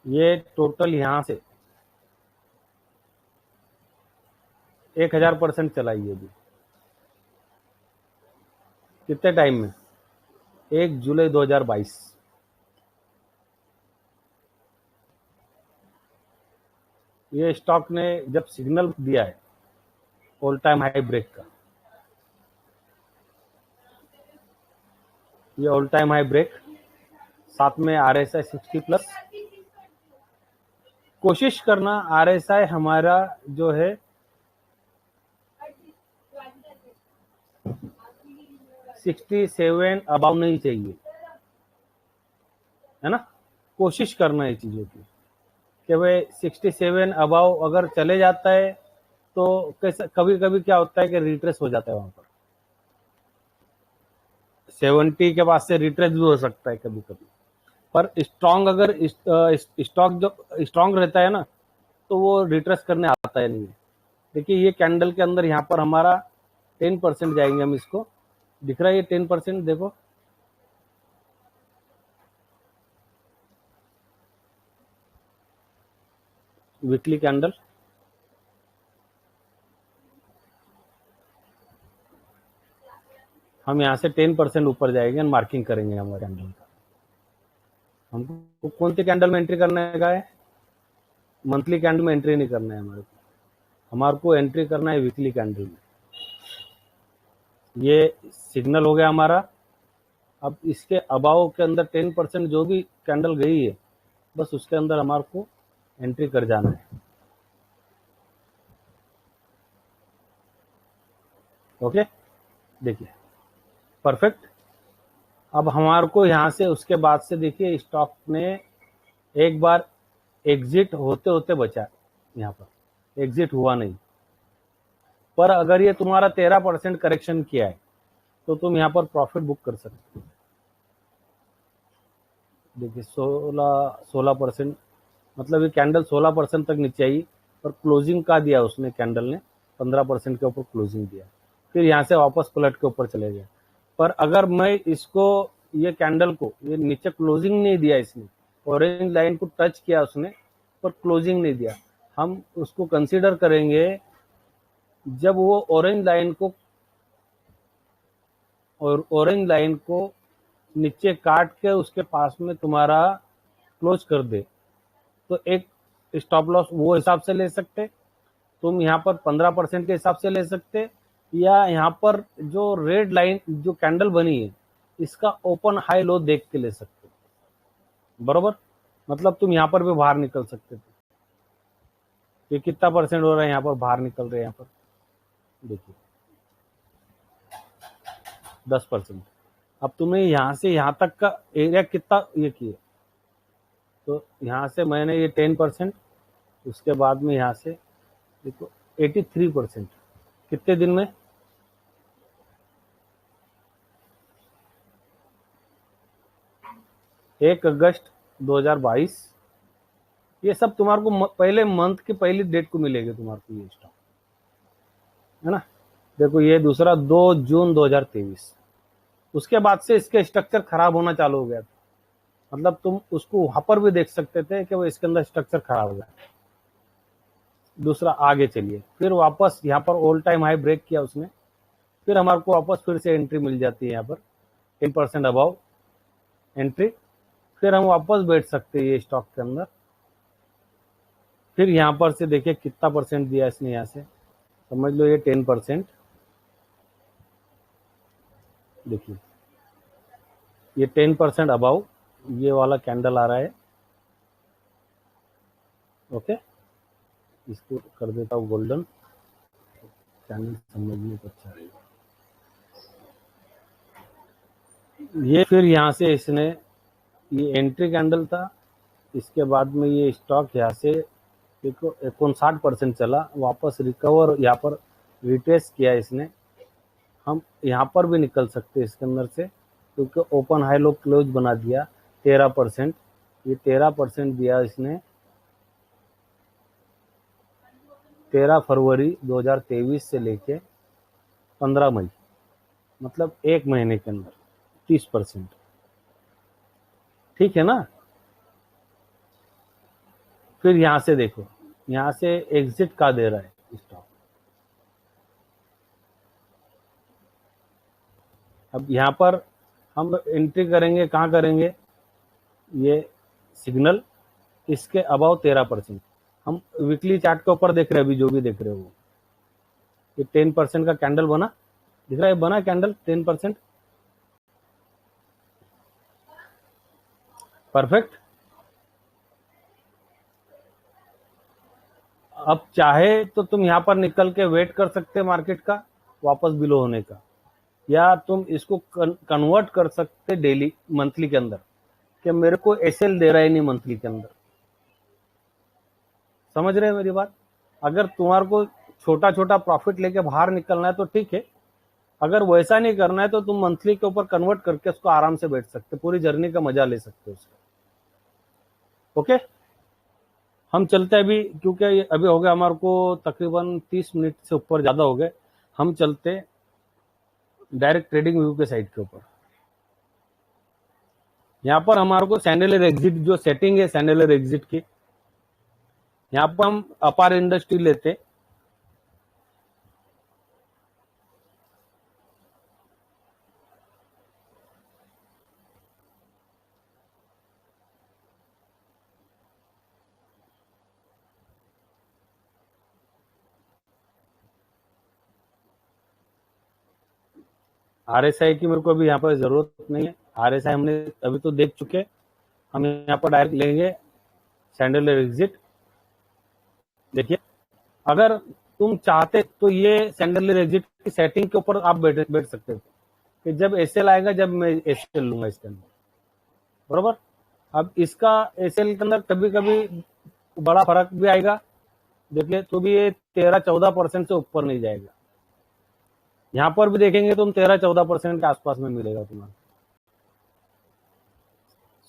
ये टोटल यहां से 1000% चला ये भी। कितने टाइम में? 1 जुलाई 2022। ये स्टॉक ने जब सिग्नल दिया है ऑल टाइम हाई ब्रेक का, ये ऑल टाइम हाई ब्रेक, साथ में RSI 60+। कोशिश करना RSI हमारा जो है 67 अबाउ नहीं चाहिए, है ना। कोशिश करना है चीजों की कि भाई 67 अबाउ अगर चले जाता है तो कैसा, कभी कभी क्या होता है कि रिट्रेस हो जाता है वहां पर। 70 के बाद से रिट्रेस भी हो सकता है कभी कभी, पर स्ट्रांग अगर स्टॉक जो स्ट्रांग रहता है ना, तो वो रिट्रेस करने आता है नहीं। देखिए ये कैंडल के अंदर यहाँ पर हमारा 10% जाएंगे हम, इसको दिख रहा है ये 10%, देखो वीकली कैंडल। हम यहाँ से 10% ऊपर जाएंगे, मार्किंग करेंगे हमारे कैंडल का। हमको कौन सी कैंडल में एंट्री करने का है? मंथली कैंडल में एंट्री नहीं करना है हमारे को एंट्री करना है वीकली कैंडल में। ये सिग्नल हो गया हमारा। अब इसके अबाव के अंदर 10% जो भी कैंडल गई है, बस उसके अंदर हमारे को एंट्री कर जाना है। ओके, देखिए परफेक्ट। अब हमारे को यहाँ से उसके बाद से देखिए स्टॉक ने एक बार एग्जिट होते होते बचा, यहाँ पर एग्जिट हुआ नहीं। पर अगर ये तुम्हारा 13% करेक्शन किया है तो तुम यहाँ पर प्रॉफिट बुक कर सकते हो। देखिए 16%, मतलब ये कैंडल 16% तक नीचे आई, पर क्लोजिंग का दिया उसने, कैंडल ने 15% के ऊपर क्लोजिंग दिया, फिर यहाँ से वापस पलट के ऊपर चले गए। पर अगर मैं इसको, ये कैंडल को, ये नीचे क्लोजिंग नहीं दिया इसने, ऑरेंज लाइन को टच किया उसने पर क्लोजिंग नहीं दिया, हम उसको कंसीडर करेंगे जब वो ऑरेंज लाइन को नीचे काट के उसके पास में तुम्हारा क्लोज कर दे, तो एक स्टॉप लॉस वो हिसाब से ले सकते तुम, यहाँ पर 15% के हिसाब से ले सकते, या यहाँ पर जो रेड लाइन जो कैंडल बनी है इसका ओपन हाई लो देख के ले सकते, बरोबर। मतलब तुम यहाँ पर भी बाहर निकल सकते थे। ये कितना परसेंट हो रहा है यहाँ पर बाहर निकल रहे हैं, यहाँ पर देखिए 10%। अब तुम्हें यहाँ से यहाँ तक का एरिया कितना ये किए, तो यहाँ से मैंने ये 10%, उसके बाद में यहाँ से देखो 83%, कितने दिन में? 1 अगस्त 2022। ये सब तुम्हारे को पहले मंथ की पहली डेट को मिलेगा तुम्हारे को ये स्टॉक, है ना। देखो ये दूसरा 2 जून 2023, उसके बाद से इसके स्ट्रक्चर खराब होना चालू हो गया था। मतलब तुम उसको वहां पर भी देख सकते थे कि वो इसके अंदर स्ट्रक्चर खराब हो गया। दूसरा आगे चलिए, फिर वापस यहाँ पर ऑल टाइम हाई ब्रेक किया उसने, फिर हमारे को वापस फिर से एंट्री मिल जाती है यहाँ पर 10% अबाव एंट्री, फिर हम वापस बैठ सकते हैं ये स्टॉक के अंदर। फिर यहाँ पर से देखिए कितना परसेंट दिया इसने, यहाँ से समझ लो ये 10%। देखिए ये 10% अबाव ये वाला कैंडल आ रहा है। ओके, इसको कर देता हूँ गोल्डन, कैंडल समझने को अच्छा रहेगा। ये फिर यहाँ से इसने, ये एंट्री कैंडल था, इसके बाद में ये स्टॉक यहाँ से देखो 59% चला, वापस रिकवर यहाँ पर रिटेस्ट किया इसने। हम यहाँ पर भी निकल सकते हैं इसके अंदर से, क्योंकि ओपन हाई लो क्लोज बना दिया 13%। ये 13% दिया इसने 13 फरवरी 2023 से लेके 15 मई, मतलब एक महीने के अंदर 30%। ठीक है ना। फिर यहां से देखो, यहां से एग्जिट का दे रहा है स्टॉक। अब यहां पर हम एंट्री करेंगे, कहां करेंगे, ये सिग्नल इसके अबाव 13%। हम वीकली चार्ट के ऊपर देख रहे हैं, अभी जो भी देख रहे हो वो, ये 10% का कैंडल बना, दिख रहा है, बना कैंडल 10%। परफेक्ट। अब चाहे तो तुम यहां पर निकल के वेट कर सकते मार्केट का वापस बिलो होने का, या तुम इसको कन्वर्ट कर सकते डेली मंथली के अंदर, कि मेरे को एसएल दे रहा है नहीं मंथली के अंदर। समझ रहे हैं मेरी बात। अगर तुम्हारे को छोटा छोटा प्रॉफिट लेके बाहर निकलना है तो ठीक है, अगर वैसा नहीं करना है तो तुम मंथली के ऊपर कन्वर्ट करके उसको आराम से बैठ सकते, पूरी जर्नी का मजा ले सकते हो उसका। ओके, हम चलते हैं अभी, क्योंकि अभी हो गया हमारे को तकरीबन 30 मिनट से ऊपर ज्यादा हो गए। हम चलते डायरेक्ट ट्रेडिंग व्यू के साइड के ऊपर। यहाँ पर हमारे को सैंडलर एग्जिट जो सेटिंग है सैंडलर एग्जिट की, यहाँ पर हम अपार इंडस्ट्री लेते, आरएसआई की मेरे को अभी यहाँ पर जरूरत नहीं है। आरएसआई हमने अभी तो देख चुके, हम यहाँ पर डायरेक्ट लेंगे सैंडलर एग्जिट। देखिए, अगर तुम चाहते तो ये सैंडलर एग्जिट की सेटिंग के ऊपर आप बैठ सकते हो कि जब एसएल आएगा जब मैं एसएल लूंगा इसके अंदर, बरोबर। अब इसका एसएल के अंदर कभी कभी बड़ा फर्क भी आएगा, देखिए तो भी ये 13-14% से ऊपर नहीं जाएगा। यहां पर भी देखेंगे तुम 13-14% के आसपास में मिलेगा तुम्हारा,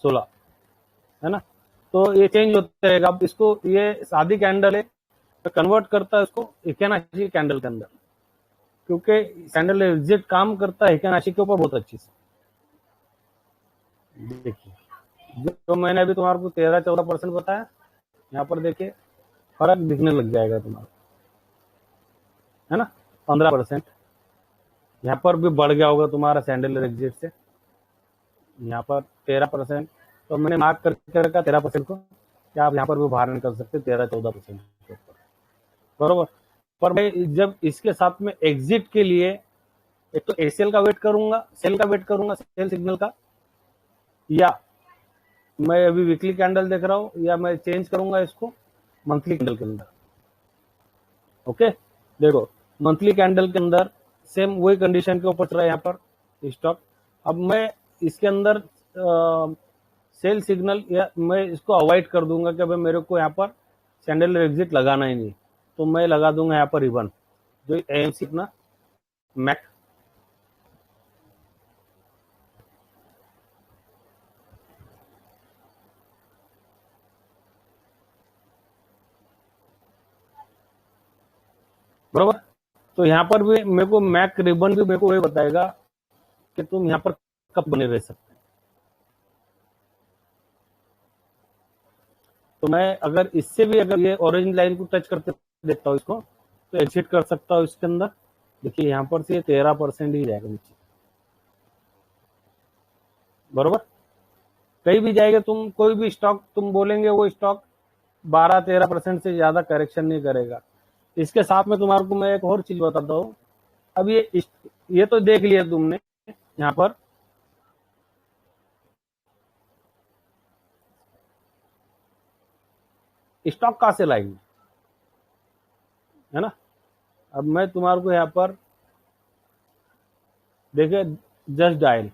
16, है ना। तो ये चेंज होता रहेगा। अब इसको, ये सादी कैंडल है, तो कन्वर्ट करता है इसको इकेनाशी कैंडल के अंदर, क्योंकि सैंडल एग्जिट काम करता है इकेनाशी के ऊपर बहुत अच्छी से। देखिए, जो मैंने अभी तुम्हारे को 13-14% बताया, यहाँ पर देखिए फर्क दिखने लग जाएगा तुम्हारा, है ना। 15% यहाँ पर भी बढ़ गया होगा तुम्हारा सैंडल एग्जिट से, यहाँ पर 13%। तो मैंने मार्क करके रखा 13% को, क्या आप यहाँ पर भी बाहर निकल सकते 13-14% के ऊपर, बरोबर। पर मैं जब इसके साथ में एग्जिट के लिए एक तो एसएल का वेट करूंगा, सेल का वेट करूंगा, सेल सिग्नल का, या मैं अभी वीकली कैंडल देख रहा हूँ, या मैं चेंज करूंगा इसको मंथली कैंडल के अंदर। ओके, देखो मंथली कैंडल के अंदर सेम वही कंडीशन के ऊपर चल रहा है यहाँ पर स्टॉक। अब मैं इसके अंदर सेल सिग्नल, या मैं इसको अवॉइड कर दूंगा कि भाई मेरे को यहाँ पर सैंडल एग्जिट लगाना ही नहीं, तो मैं लगा दूंगा यहाँ पर रिबन, जो एएमसी अपना मैक। बरोबर। तो यहाँ पर भी मेरे को मैक रिबन भी मेरे को वही बताएगा कि तुम यहाँ पर कब बने रह सकते हैं। तो मैं अगर इससे भी, अगर ये ऑरेंज लाइन को टच करते देखता हूँ इसको, तो एग्जिट कर सकता हूँ इसके अंदर। देखिए यहाँ पर से 13% ही जाएगा नीचे, बरोबर। कहीं भी जाएगा, तुम कोई भी स्टॉक तुम बोलेंगे, वो स्टॉक 12-13% से ज्यादा करेक्शन नहीं करेगा। इसके साथ में तुम्हारे को मैं एक और चीज बताता हूँ। अब ये तो देख लिया तुमने यहाँ पर, स्टॉक कहाँ से लाएंगे, है ना। अब मैं तुम्हारे को यहाँ पर देखिए जस्ट डायल,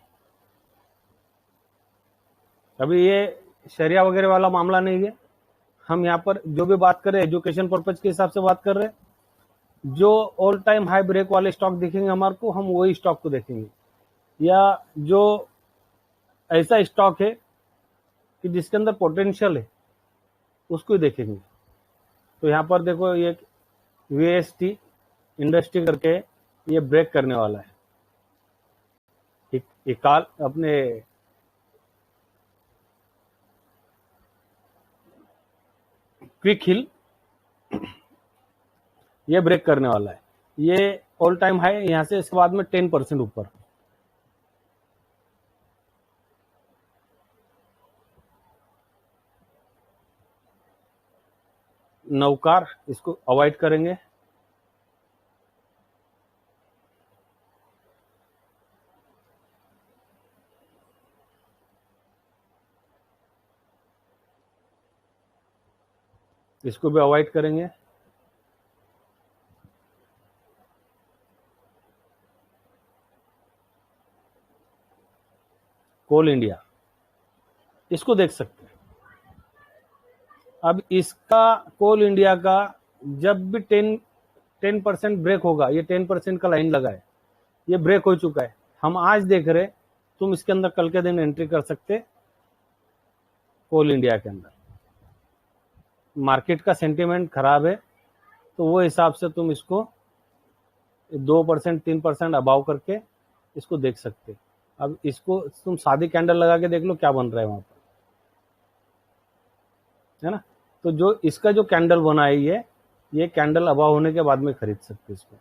अभी ये शरिया वगैरह वाला मामला नहीं है, हम यहाँ पर जो भी बात कर रहे हैं एजुकेशन पर्पज के हिसाब से बात कर रहे हैं, जो ऑल टाइम हाई ब्रेक वाले स्टॉक दिखेंगे हमारे को, हम वही स्टॉक को देखेंगे, या जो ऐसा स्टॉक है कि जिसके अंदर पोटेंशियल है उसको ही देखेंगे। तो यहाँ पर देखो ये वीएसटी इंडस्ट्री करके ये ब्रेक करने वाला है। एक काल अपने क्विक हिल ये ब्रेक करने वाला है, ये ऑल टाइम हाई, यहां से इसके बाद में 10% ऊपर। नौकार इसको अवॉइड करेंगे। इसको भी अवॉइड करेंगे। कोल इंडिया इसको देख सकते हैं। अब इसका कोल इंडिया का जब भी 10% ब्रेक होगा, ये 10% का लाइन लगा है, ये ब्रेक हो चुका है, हम आज देख रहे, तुम इसके अंदर कल के दिन एंट्री कर सकते। कोल इंडिया के अंदर मार्केट का सेंटीमेंट खराब है, तो वो हिसाब से तुम इसको 2% 3% अबाव करके इसको देख सकते। अब इसको तुम सादी कैंडल लगा के देख लो क्या बन रहा है वहां पर, है ना। तो जो इसका जो कैंडल बना है ये कैंडल अबाव होने के बाद में खरीद सकते इसको।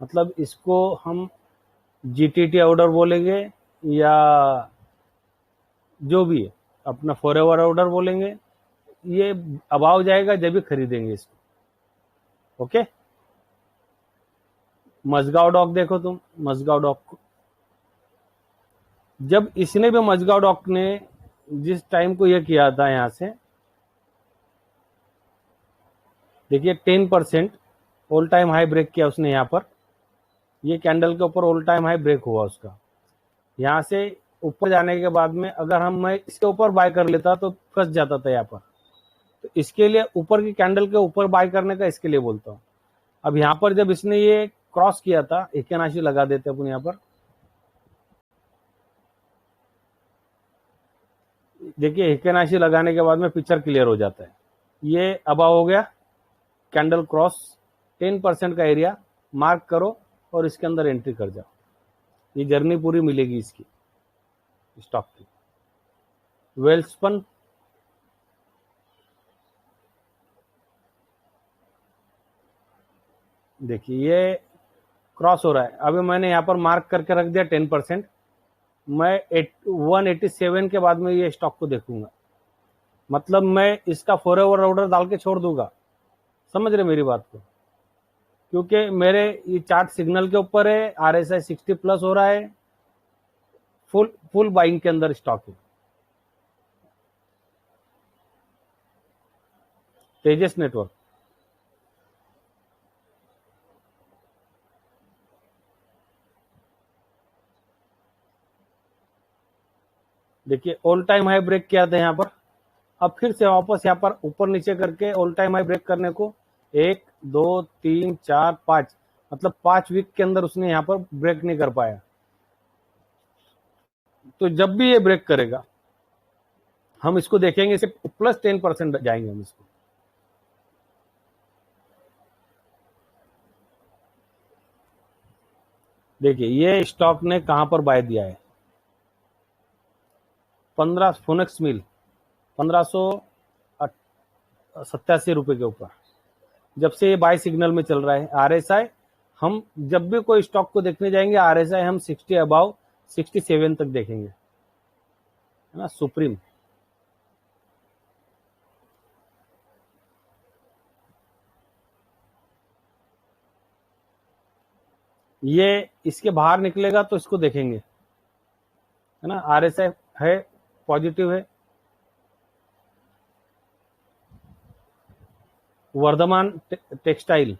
मतलब इसको हम जीटीटी ऑर्डर बोलेंगे या जो भी है अपना फॉरएवर ऑर्डर बोलेंगे, ये अबाव जाएगा जब भी खरीदेंगे इसको। ओके, मजगांव डॉक देखो तुम, मजगांव डॉक को जब इसने भी मजगांव डॉक ने जिस टाइम को ये किया था, यहां से देखिए 10% ऑल टाइम हाई ब्रेक किया उसने यहां पर, ये कैंडल के ऊपर ऑल टाइम हाई ब्रेक हुआ उसका। यहां से ऊपर जाने के बाद में अगर मैं इसके ऊपर बाय कर लेता तो फंस जाता था यहाँ पर। तो इसके लिए ऊपर की कैंडल के ऊपर बाय करने का इसके लिए बोलता हूँ। अब यहाँ पर जब इसने ये क्रॉस किया था, इक्यानाशी लगा देते अपन यहाँ पर, देखिए इक्यानाशी लगाने के बाद में पिक्चर क्लियर हो जाता है। ये अबाव हो गया, कैंडल क्रॉस, 10% का एरिया मार्क करो और इसके अंदर एंट्री कर जाओ। ये जर्नी पूरी मिलेगी इसकी स्टॉक की। वेल्सपन देखिए ये क्रॉस हो रहा है। अभी मैंने यहाँ पर मार्क करके रख दिया 10%। मैं 187 के बाद में ये स्टॉक को देखूंगा, मतलब मैं इसका फॉरएवर ऑर्डर डाल के छोड़ दूंगा। समझ रहे मेरी बात को, क्योंकि मेरे ये चार्ट सिग्नल के ऊपर है, आरएसआई 60 प्लस हो रहा है, फुल बाइंग के अंदर स्टॉक है। तेजस नेटवर्क देखिए ऑल टाइम हाई ब्रेक किया था यहाँ पर, अब फिर से वापस यहाँ पर ऊपर नीचे करके ऑल टाइम हाई ब्रेक करने को 1 2 3 4 5, मतलब 5 वीक के अंदर उसने यहाँ पर ब्रेक नहीं कर पाया। तो जब भी ये ब्रेक करेगा हम इसको देखेंगे, इसे प्लस 10% जाएंगे हम इसको। देखिए ये स्टॉक ने कहां पर बाय दिया है, 15 फोनेक्स मिल 1587 रुपए के ऊपर, जब से ये बाय सिग्नल में चल रहा है। आरएसआई हम जब भी कोई स्टॉक को देखने जाएंगे, आरएसआई हम 60 अबाव 67 तक देखेंगे, है ना। सुप्रीम ये इसके बाहर निकलेगा तो इसको देखेंगे, है ना। आरएसआई है, पॉजिटिव है। वर्धमान टेक्सटाइल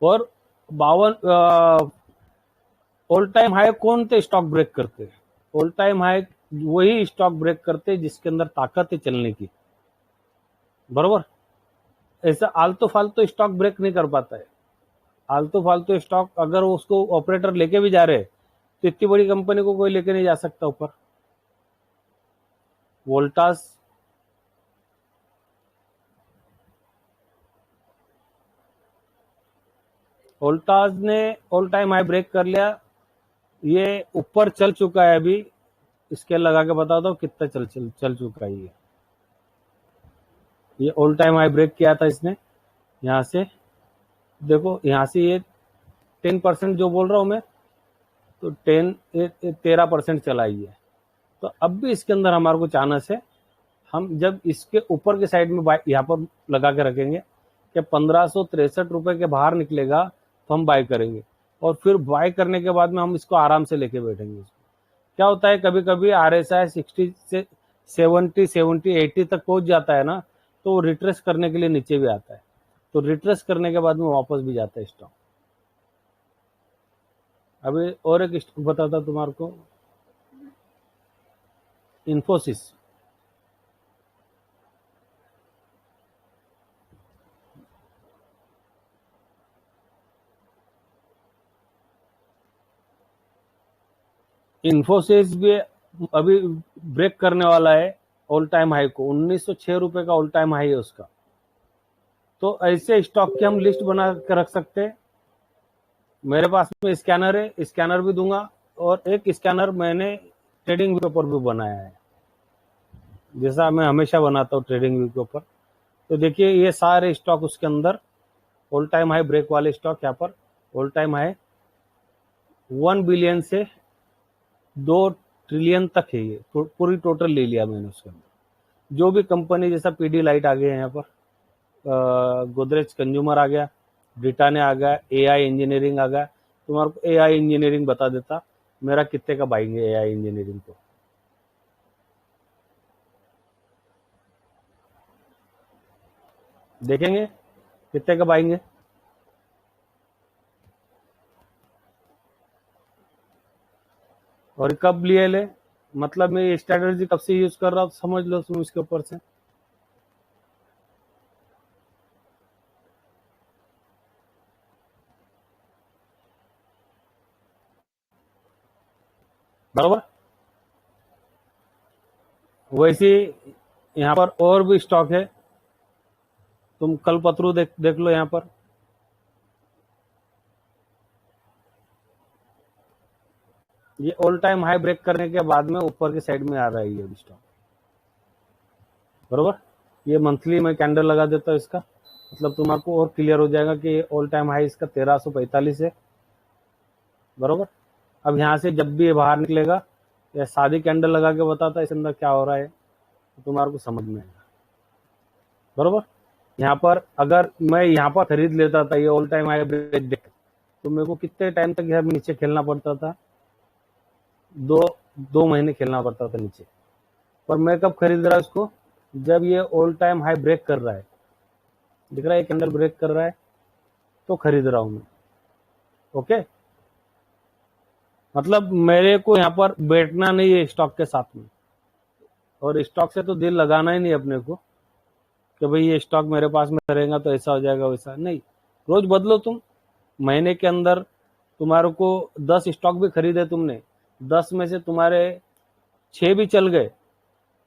और 52 ऑल टाइम हाई कोणते स्टॉक ब्रेक करते हैं, ऑल टाइम हाई वही स्टॉक ब्रेक करते हैं जिसके अंदर ताकत है चलने की, बरोबर। ऐसा आलतू फालतू स्टॉक ब्रेक नहीं कर पाता है। आलतू फालतू स्टॉक अगर उसको ऑपरेटर लेके भी जा रहे हैं तो इतनी बड़ी कंपनी को कोई लेके नहीं जा सकता ऊपर। वोल्टास वोल्टास ने ऑल टाइम हाई ब्रेक कर लिया, ये ऊपर चल चुका है। अभी स्केल लगा के बता दो कितना चल चुका है ये ऑल टाइम हाई ब्रेक किया था इसने। यहाँ से देखो, यहाँ से ये 10% जो बोल रहा हूँ मैं, तो 13% चला ही है। तो अब भी इसके अंदर हमारे को चांस है, हम जब इसके ऊपर के साइड में यहाँ पर लगा के रखेंगे कि 1563 रुपए के बाहर निकलेगा तो हम बाय करेंगे, और फिर बाय करने के बाद में हम इसको आराम से लेके बैठेंगे। क्या होता है, कभी कभी RSI 60 से 70 80 तक पहुंच जाता है ना, तो वो रिट्रेस करने के लिए नीचे भी आता है, तो रिट्रेस करने के बाद में वापस भी जाता है स्टॉक। अभी और एक स्टॉक बताता तुम्हारे को, इन्फोसिस। इन्फोसिस भी अभी ब्रेक करने वाला है ऑल टाइम हाई को। 1906 रुपए का ऑल टाइम हाई है उसका। तो ऐसे स्टॉक की हम लिस्ट बना के रख सकते हैं। मेरे पास में स्कैनर है, स्कैनर भी दूंगा, और एक स्कैनर मैंने ट्रेडिंग व्यू के ऊपर भी बनाया है, जैसा मैं हमेशा बनाता हूँ ट्रेडिंग व्यू के ऊपर। तो देखिए ये सारे स्टॉक उसके अंदर ऑल टाइम हाई ब्रेक वाले स्टॉक, यहाँ पर ऑल टाइम हाई 1 बिलियन से 2 ट्रिलियन तक है। ये पूरी टोटल ले लिया मैंने उसके अंदर। जो भी कंपनी, जैसा PD लाइट आ गए हैं यहाँ पर, गोदरेज कंज्यूमर आ गया, ब्रिटानिया आ गया, AI इंजीनियरिंग आ गया। तुम्हारे को AI इंजीनियरिंग बता देता मेरा कितने का बाइंग है AI इंजीनियरिंग को। देखेंगे कितने का बाइंग है। और कब लिए ले, मतलब मैं ये स्ट्रेटेजी कब से यूज कर रहा हूँ समझ लो तुम इसके ऊपर से। बराबर। वैसे यहाँ पर और भी स्टॉक है, तुम कल्पतरू देख लो यहाँ पर। ये ऑल टाइम हाई ब्रेक करने के बाद में ऊपर के साइड में आ रहा है ये स्टॉक, बरोबर। ये मंथली मैं कैंडल लगा देता हूँ इसका, मतलब तुम्हारे और क्लियर हो जाएगा कि ऑल टाइम हाई इसका 1345 है, बरोबर। अब यहाँ से जब भी ये बाहर निकलेगा, या सादी कैंडल लगा के बताता है इसके अंदर क्या हो रहा है, तो तुम्हारे को समझ में आएगा, बरोबर। यहाँ पर अगर मैं यहाँ पर खरीद लेता था ये ऑल टाइम हाई ब्रेक देख, तो मेरे को कितने टाइम तक यहाँ नीचे खेलना पड़ता था, 2 महीने खेलना पड़ता था नीचे। पर मैं कब खरीद रहा इसको, जब ये ऑल टाइम हाई ब्रेक कर रहा है, दिख रहा है कैंडल ब्रेक कर रहा है, तो खरीद रहा हूं मैं। ओके, मतलब मेरे को यहाँ पर बैठना नहीं है स्टॉक के साथ में, और स्टॉक से तो दिल लगाना ही नहीं अपने को कि भाई ये स्टॉक मेरे पास में रहेगा तो ऐसा हो जाएगा वैसा नहीं। रोज बदलो तुम। महीने के अंदर तुम्हारे को 10 स्टॉक भी खरीदे तुमने, 10 में से तुम्हारे 6 भी चल गए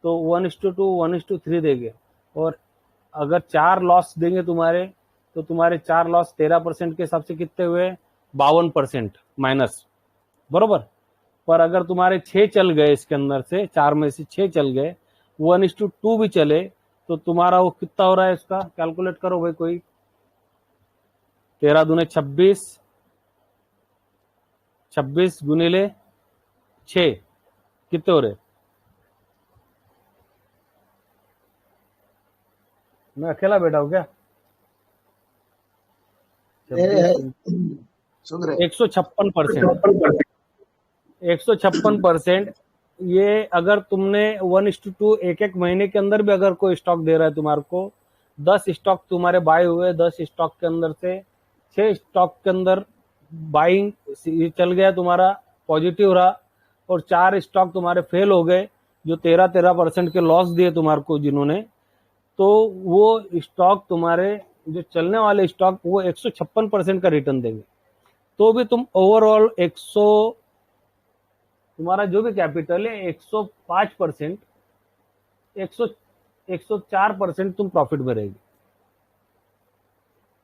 तो 1:2 1:3 देंगे, और अगर 4 लॉस देंगे तुम्हारे, तो तुम्हारे 4 लॉस 13% के हिसाब से कितने हुए, 52% माइनस, बरोबर। पर अगर तुम्हारे 6 चल गए, इसके अंदर से 4 में से 6 चल गए, 1:2 भी चले, तो तुम्हारा वो कितना हो रहा है, इसका कैलकुलेट करो भाई कोई। 13 दूने 26, 26 गुनिले 6 कितने हो रहे। मैं अकेला बैठा हूँ क्या। सुन रहे 156%, 156%। ये अगर तुमने 1:2 एक महीने के अंदर भी अगर कोई स्टॉक दे रहा है तुम्हारे को, 10 स्टॉक तुम्हारे बाय हुए, 10 स्टॉक के अंदर से 6 स्टॉक के अंदर बाइंग चल गया तुम्हारा, पॉजिटिव रहा, और 4 स्टॉक तुम्हारे फेल हो गए जो 13% के लॉस दिए तुम्हारे को जिन्होंने, तो वो स्टॉक तुम्हारे जो चलने वाले स्टॉक वो 156% का रिटर्न देंगे। तो भी तुम ओवरऑल 100, तुम्हारा जो भी कैपिटल है 105%, 100 104% तुम प्रॉफिट में रहेगी।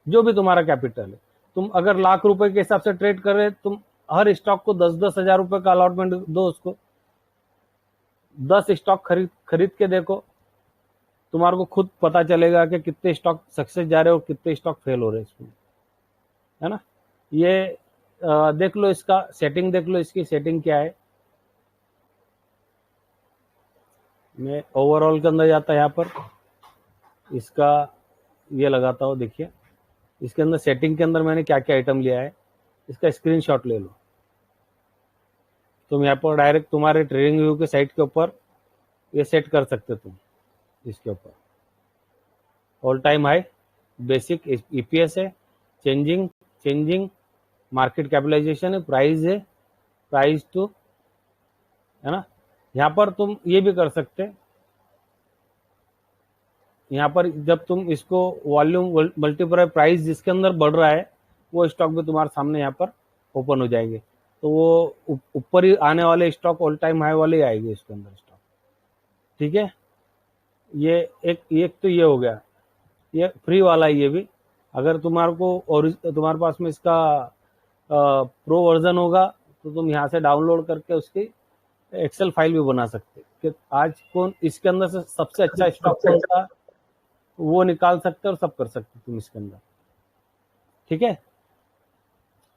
जो भी तुम्हारा कैपिटल है, तुम अगर लाख रुपए के हिसाब से ट्रेड कर रहे, तुम हर स्टॉक को 10-10 हजार रुपए का अलॉटमेंट दो उसको, 10 स्टॉक खरीद खरीद के देखो, तुम्हारे को खुद पता चलेगा कि कितने स्टॉक सक्सेस जा रहे हो, कितने स्टॉक फेल हो रहे हैं इसमें, है ना। ये देख लो, इसका सेटिंग देख लो, इसकी सेटिंग क्या है। मैं ओवरऑल के अंदर जाता है, यहाँ पर इसका ये लगाता हूँ। देखिए इसके अंदर सेटिंग के अंदर मैंने क्या क्या आइटम लिया है, इसका स्क्रीनशॉट ले लो। तुम यहाँ पर डायरेक्ट तुम्हारे ट्रेडिंग व्यू के साइट के ऊपर ये सेट कर सकते हो तुम। इसके ऊपर all time high, basic EPS है, चेंजिंग मार्केट कैपिटलाइजेशन है, प्राइस है, प्राइस टू, है ना। यहाँ पर तुम ये भी कर सकते, यहाँ पर जब तुम इसको वॉल्यूम मल्टीप्लाई प्राइस जिसके अंदर बढ़ रहा है वो स्टॉक भी तुम्हारे सामने यहाँ पर ओपन हो जाएंगे। तो वो ऊपर ही आने वाले स्टॉक ऑल टाइम हाई वाले ही आएंगे इसके अंदर स्टॉक। ठीक है, ये एक तो ये हो गया, ये फ्री वाला है। ये भी अगर तुम्हारे को और तुम्हारे पास में इसका प्रो वर्जन होगा तो तुम यहाँ से डाउनलोड करके उसकी एक्सेल फाइल भी बना सकते कि आज कौन इसके अंदर से सबसे अच्छा स्टॉक कौन सा, वो निकाल सकते और सब कर सकते तुम इसके अंदर। ठीक है,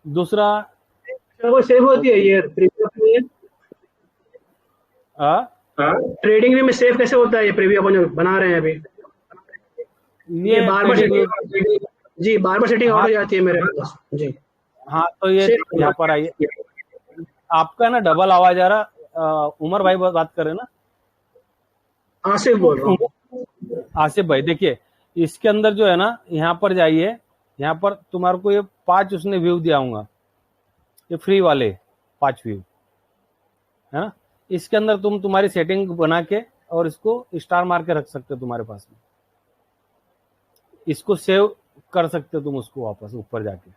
दूसरा वो सेव होती है ये प्रीव्यू में, ट्रेडिंग में सेव कैसे होता है ये प्रीव्यू अपन जो बना रहे हैं अभी? ये बार बार जी बार बार सेटिंग आउट हो जाती है मेरे पास जी। हाँ तो ये यहाँ पर आइए, आपका ना डबल आवाज आ रहा। उमर भाई बात कर रहे हैं ना? आसिफ बोल रहा हूँ। आसिफ भाई देखिए, इसके अंदर जो है ना, यहाँ पर जाइए, यहाँ पर तुम्हारे को ये 5 उसने व्यू दिया होगा, ये फ्री वाले 5 व्यू है ना। इसके अंदर तुम तुम्हारी सेटिंग बना के और इसको स्टार मार के रख सकते हो तुम्हारे पास में, इसको सेव कर सकते हो तुम उसको वापस ऊपर जाके।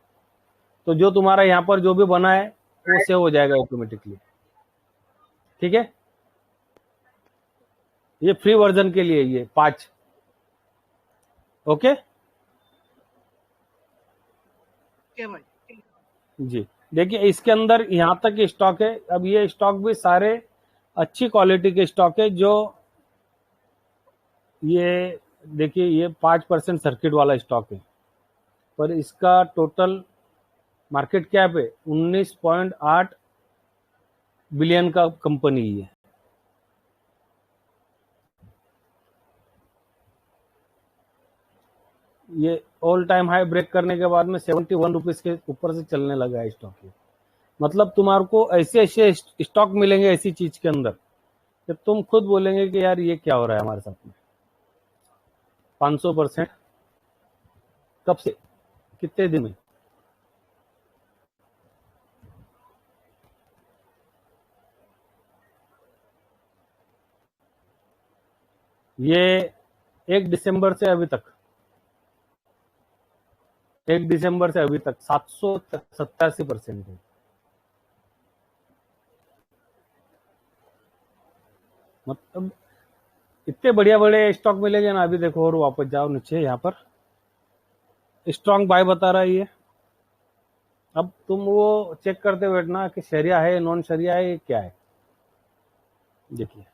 तो जो तुम्हारा यहाँ पर जो भी बना है वो सेव हो जाएगा ऑटोमेटिकली। ठीक है, ये फ्री वर्जन के लिए ये 5। ओके जी, देखिए इसके अंदर यहाँ तक स्टॉक है। अब ये स्टॉक भी सारे अच्छी क्वालिटी के स्टॉक है। जो ये देखिए ये 5% सर्किट वाला स्टॉक है, पर इसका टोटल मार्केट कैप है 19.8 बिलियन का कंपनी है। ये ऑल टाइम हाई ब्रेक करने के बाद में 71 रुपीज के ऊपर से चलने लगा है स्टॉक। मतलब तुम्हारे को ऐसे ऐसे स्टॉक मिलेंगे ऐसी चीज के अंदर कि तुम खुद बोलेंगे कि यार ये क्या हो रहा है हमारे साथ में। 500% कब से, कितने दिन में? ये 1 दिसंबर से अभी तक, 1 दिसंबर से अभी तक 787% है। मतलब इतने बढ़िया बढ़िया स्टॉक मिलेंगे ना। अभी देखो और वापस जाओ नीचे, यहाँ पर स्ट्रॉन्ग बाय बता रहा है ये। अब तुम वो चेक करते बैठना कि शरिया है नॉन शरिया है क्या है। देखिए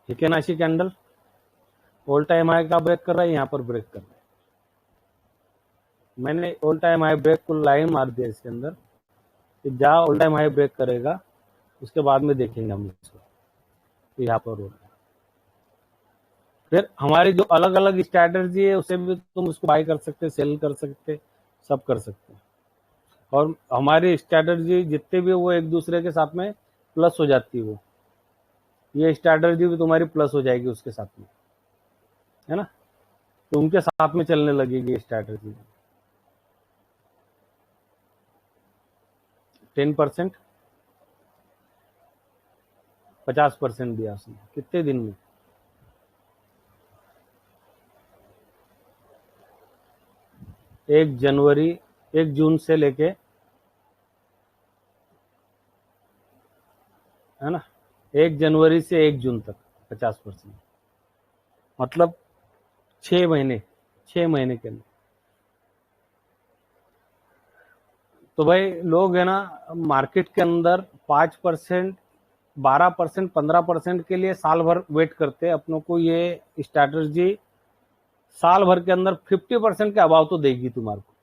ठीक है ना, ऐसी कैंडल ऑल टाइम हाई का ब्रेक कर रहा है, यहाँ पर ब्रेक कर रहा है। मैंने ऑल टाइम हाई ब्रेक को लाइन मार दिया इसके अंदर कि जहाँ ऑल टाइम हाई ब्रेक करेगा उसके बाद में देखेंगे हम इसको। तो यहाँ पर हो रहा है। फिर हमारी जो अलग अलग स्ट्रैटेजी है उसे भी तुम उसको बाय कर सकते, सेल कर सकते, सब कर सकते। और हमारी स्ट्रैटेजी जितने भी वो एक दूसरे के साथ में प्लस हो जाती है, वो ये स्ट्रैटेजी भी तुम्हारी प्लस हो जाएगी उसके साथ में, है ना। तो उनके साथ में चलने लगेगी स्ट्रैटेजी। 10%, 50% दिया उसने कितने दिन में? एक जून से लेके, है ना, 1 जनवरी से 1 जून तक 50%, मतलब 6 महीने के अंदर। तो भाई लोग है ना मार्केट के अंदर 5%, 12%, 15% के लिए साल भर वेट करते हैं। अपनों को ये स्ट्रैटेजी साल भर के अंदर 50% के अभाव तो देगी तुम्हारे को।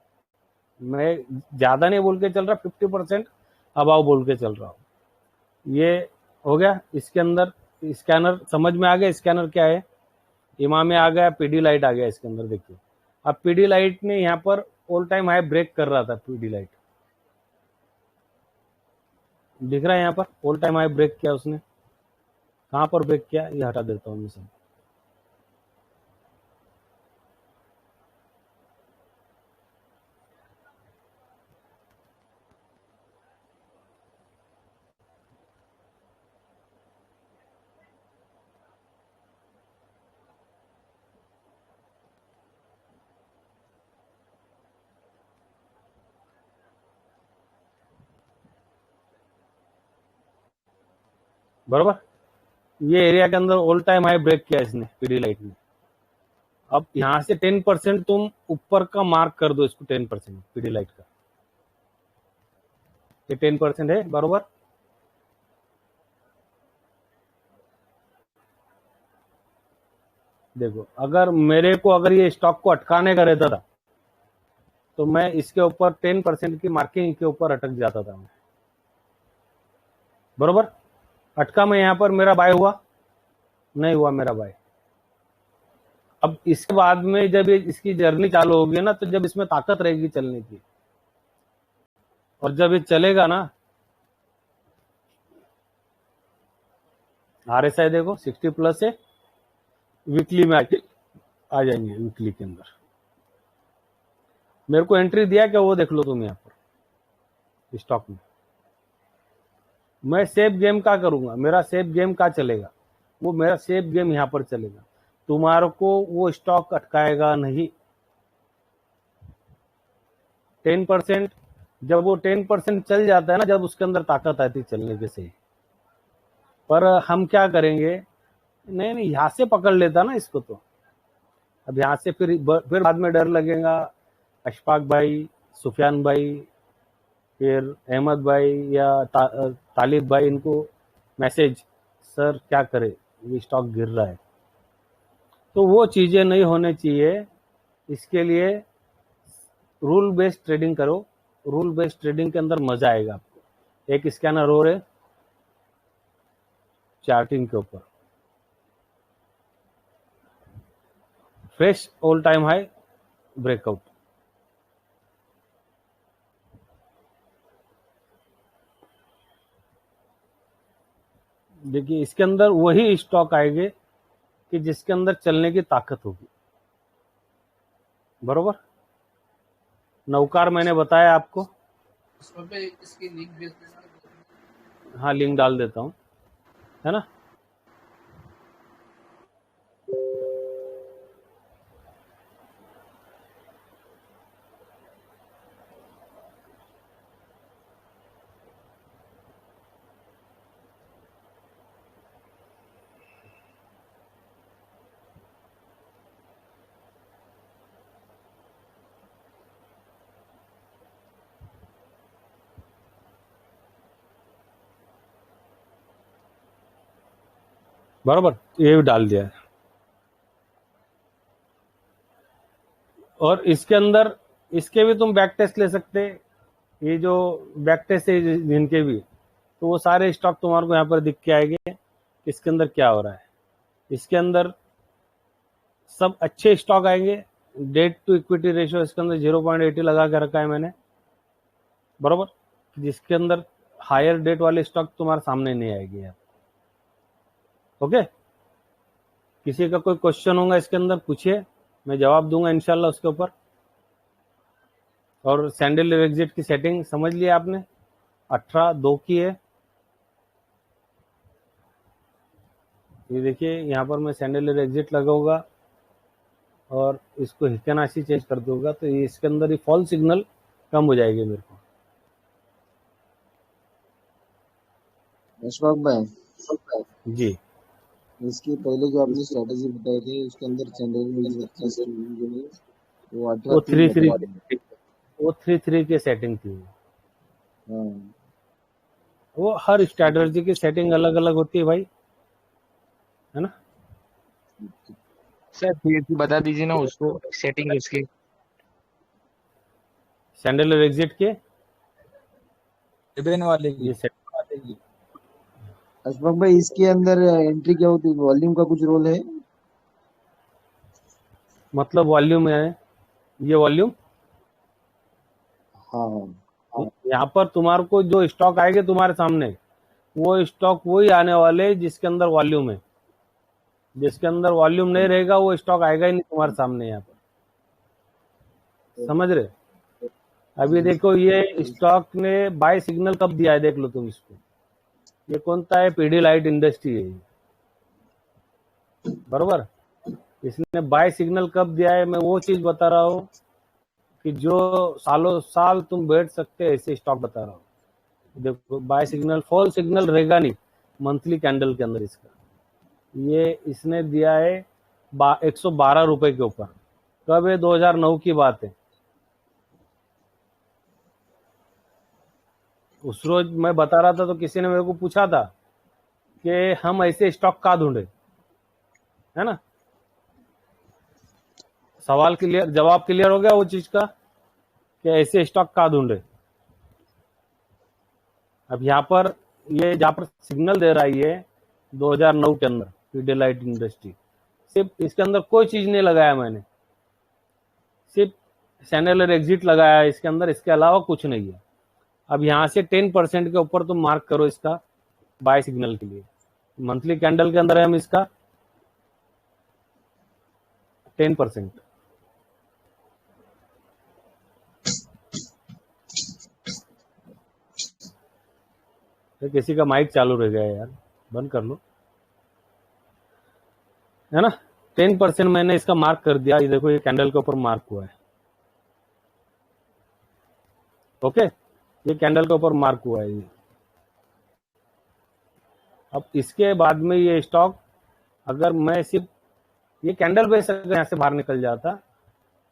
मैं ज्यादा नहीं बोल के चल रहा, 50% अभाव बोल के चल रहा हूँ। ये हो गया। इसके अंदर स्कैनर समझ में आ गया। स्कैनर क्या है? इमामे आ गया, पीडी लाइट आ गया इसके अंदर। देखिए अब पीडी लाइट ने यहाँ पर ऑल टाइम हाई ब्रेक कर रहा था। पीडी लाइट दिख रहा है यहाँ पर, ऑल टाइम हाई ब्रेक किया उसने। कहां पर ब्रेक किया? ये हटा देता हूं मैं सब। बरोबर, ये एरिया के अंदर ऑल टाइम हाई ब्रेक किया इसने पीडी लाइट ने। अब यहां से 10% तुम ऊपर का मार्क कर दो इसको, 10% पीडी लाइट का। ये 10% है, बरोबर। देखो अगर मेरे को अगर ये स्टॉक को अटकाने का रहता था तो मैं इसके ऊपर 10% की मार्किंग के ऊपर अटक जाता था मैं, बरोबर। अटका मैं यहां पर, मेरा बाय हुआ नहीं हुआ मेरा बाय। अब इसके बाद में जब ये इसकी जर्नी चालू होगी ना, तो जब इसमें ताकत रहेगी चलने की, और जब ये चलेगा ना, RSI देखो 60 प्लस है, वीकली में आ जाएंगे। वीकली के अंदर मेरे को एंट्री दिया क्या वो देख लो तुम यहाँ पर स्टॉक में। मैं सेफ गेम का करूंगा, मेरा सेफ गेम का चलेगा, वो मेरा सेफ गेम यहाँ पर चलेगा। तुम्हारे को वो स्टॉक अटकाएगा नहीं। 10%, जब वो 10% चल जाता है ना, जब उसके अंदर ताकत आती चलने के सही। पर हम क्या करेंगे, नहीं यहां से पकड़ लेता ना इसको, तो अब यहां से फिर बाद में डर लगेगा। अशफाक भाई, सुफियान भाई, फिर अहमद भाई या तालिब भाई, इनको मैसेज, सर क्या करे, ये स्टॉक गिर रहा है। तो वो चीजें नहीं होने चाहिए। इसके लिए रूल बेस्ड ट्रेडिंग करो। रूल बेस्ड ट्रेडिंग के अंदर मजा आएगा आपको। एक स्कैनर और है चार्टिंग के ऊपर, fresh all time high breakout. देखिए इसके अंदर वही स्टॉक आएंगे कि जिसके अंदर चलने की ताकत होगी, बरोबर। नौकार मैंने बताया आपको, इसकी लिंक भेज देना। हाँ लिंक डाल देता हूं, है ना। बरोबर, ये भी डाल दिया है। और इसके अंदर इसके भी तुम बैक टेस्ट ले सकते। ये जो बैक टेस्ट है जिनके भी, तो वो सारे स्टॉक तुम्हारे को यहाँ पर दिख के आएंगे इसके अंदर क्या हो रहा है। इसके अंदर सब अच्छे स्टॉक आएंगे। डेट टू इक्विटी रेशियो इसके अंदर 0.80 लगा के रखा है मैंने, बरोबर। जिसके अंदर हायर डेट वाले स्टॉक तुम्हारे सामने नहीं आएगी यार। ओके, किसी का कोई क्वेश्चन होगा इसके अंदर पूछिए, मैं जवाब दूंगा इंशाल्लाह उसके ऊपर। और सैंडल एग्जिट की सेटिंग समझ लिया आपने? 18 2 की है। ये देखिए यहाँ पर मैं सैंडलर एग्जिट लगाऊंगा और इसको हिकेनाशी चेंज कर दूंगा तो ये इसके अंदर ही फॉल सिग्नल कम हो जाएगी मेरे को। अशफाक भाई, जी इसके पहले जो आपने स्ट्रेटेजी बताई थी उसके अंदर चंद्रन की सेटिंग जो है वो वो 18-3 3-3 बताई थी। वो 3-3 की सेटिंग थी। हाँ, वो हर स्ट्रैटेजी की सेटिंग अलग अलग होती है भाई, है ना। सर फिर भी बता दीजिए ना उसको सेटिंग उसकी। सैंडलर एग्जिट के रिबेन वाले की ये सेट अशफाक भाई इसके अंदर एंट्री क्या होती है, वॉल्यूम का कुछ रोल है? मतलब वॉल्यूम है, ये वॉल्यूम हाँ हाँ, यहाँ पर तुम्हारे को जो स्टॉक आएंगे तुम्हारे सामने, वो स्टॉक वही आने वाले हैं जिसके अंदर वॉल्यूम है। जिसके अंदर वॉल्यूम नहीं रहेगा वो स्टॉक आएगा ही नहीं तुम्हारे सामने यहाँ पर, समझ रहे। अभी देखो ये स्टॉक ने बाय सिग्नल कब दिया है, देख लो तुम इसको। ये कौन सा है, पीडीलाइट इंडस्ट्री है ये, बरोबर। इसने बाय सिग्नल कब दिया है, मैं वो चीज बता रहा हूँ कि जो सालों साल तुम बैठ सकते हैं, ऐसे स्टॉक बता रहा हूँ। देखो बाय सिग्नल फॉल सिग्नल रहेगा नहीं मंथली कैंडल के अंदर इसका। ये इसने दिया है 112 रुपए के ऊपर। कब है, 2009 की बात है। उस रोज मैं बता रहा था तो किसी ने मेरे को पूछा था कि हम ऐसे स्टॉक कहाँ ढूंढे, है ना। सवाल क्लियर, जवाब क्लियर हो गया वो चीज का कि ऐसे स्टॉक कहाँ ढूंढे। अब यहाँ पर ये जहाँ पर सिग्नल दे रहा है ये 2009 के अंदर पीडीलाइट इंडस्ट्री, सिर्फ इसके अंदर कोई चीज नहीं लगाया मैंने, सिर्फ सैंडलर एग्जिट लगाया है इसके अंदर, इसके अलावा कुछ नहीं है। अब यहाँ से 10% के ऊपर तुम मार्क करो इसका बाय सिग्नल के लिए। मंथली कैंडल के अंदर है हम इसका 10%। तो किसी का माइक चालू रह गया है यार, बंद कर लो, है ना। 10% मैंने इसका मार्क कर दिया। ये देखो ये कैंडल के ऊपर मार्क हुआ है, ओके। ये कैंडल के ऊपर मार्क हुआ है ये। अब इसके बाद में ये स्टॉक, अगर मैं सिर्फ ये कैंडल बेस अगर यहाँ से बाहर निकल जाता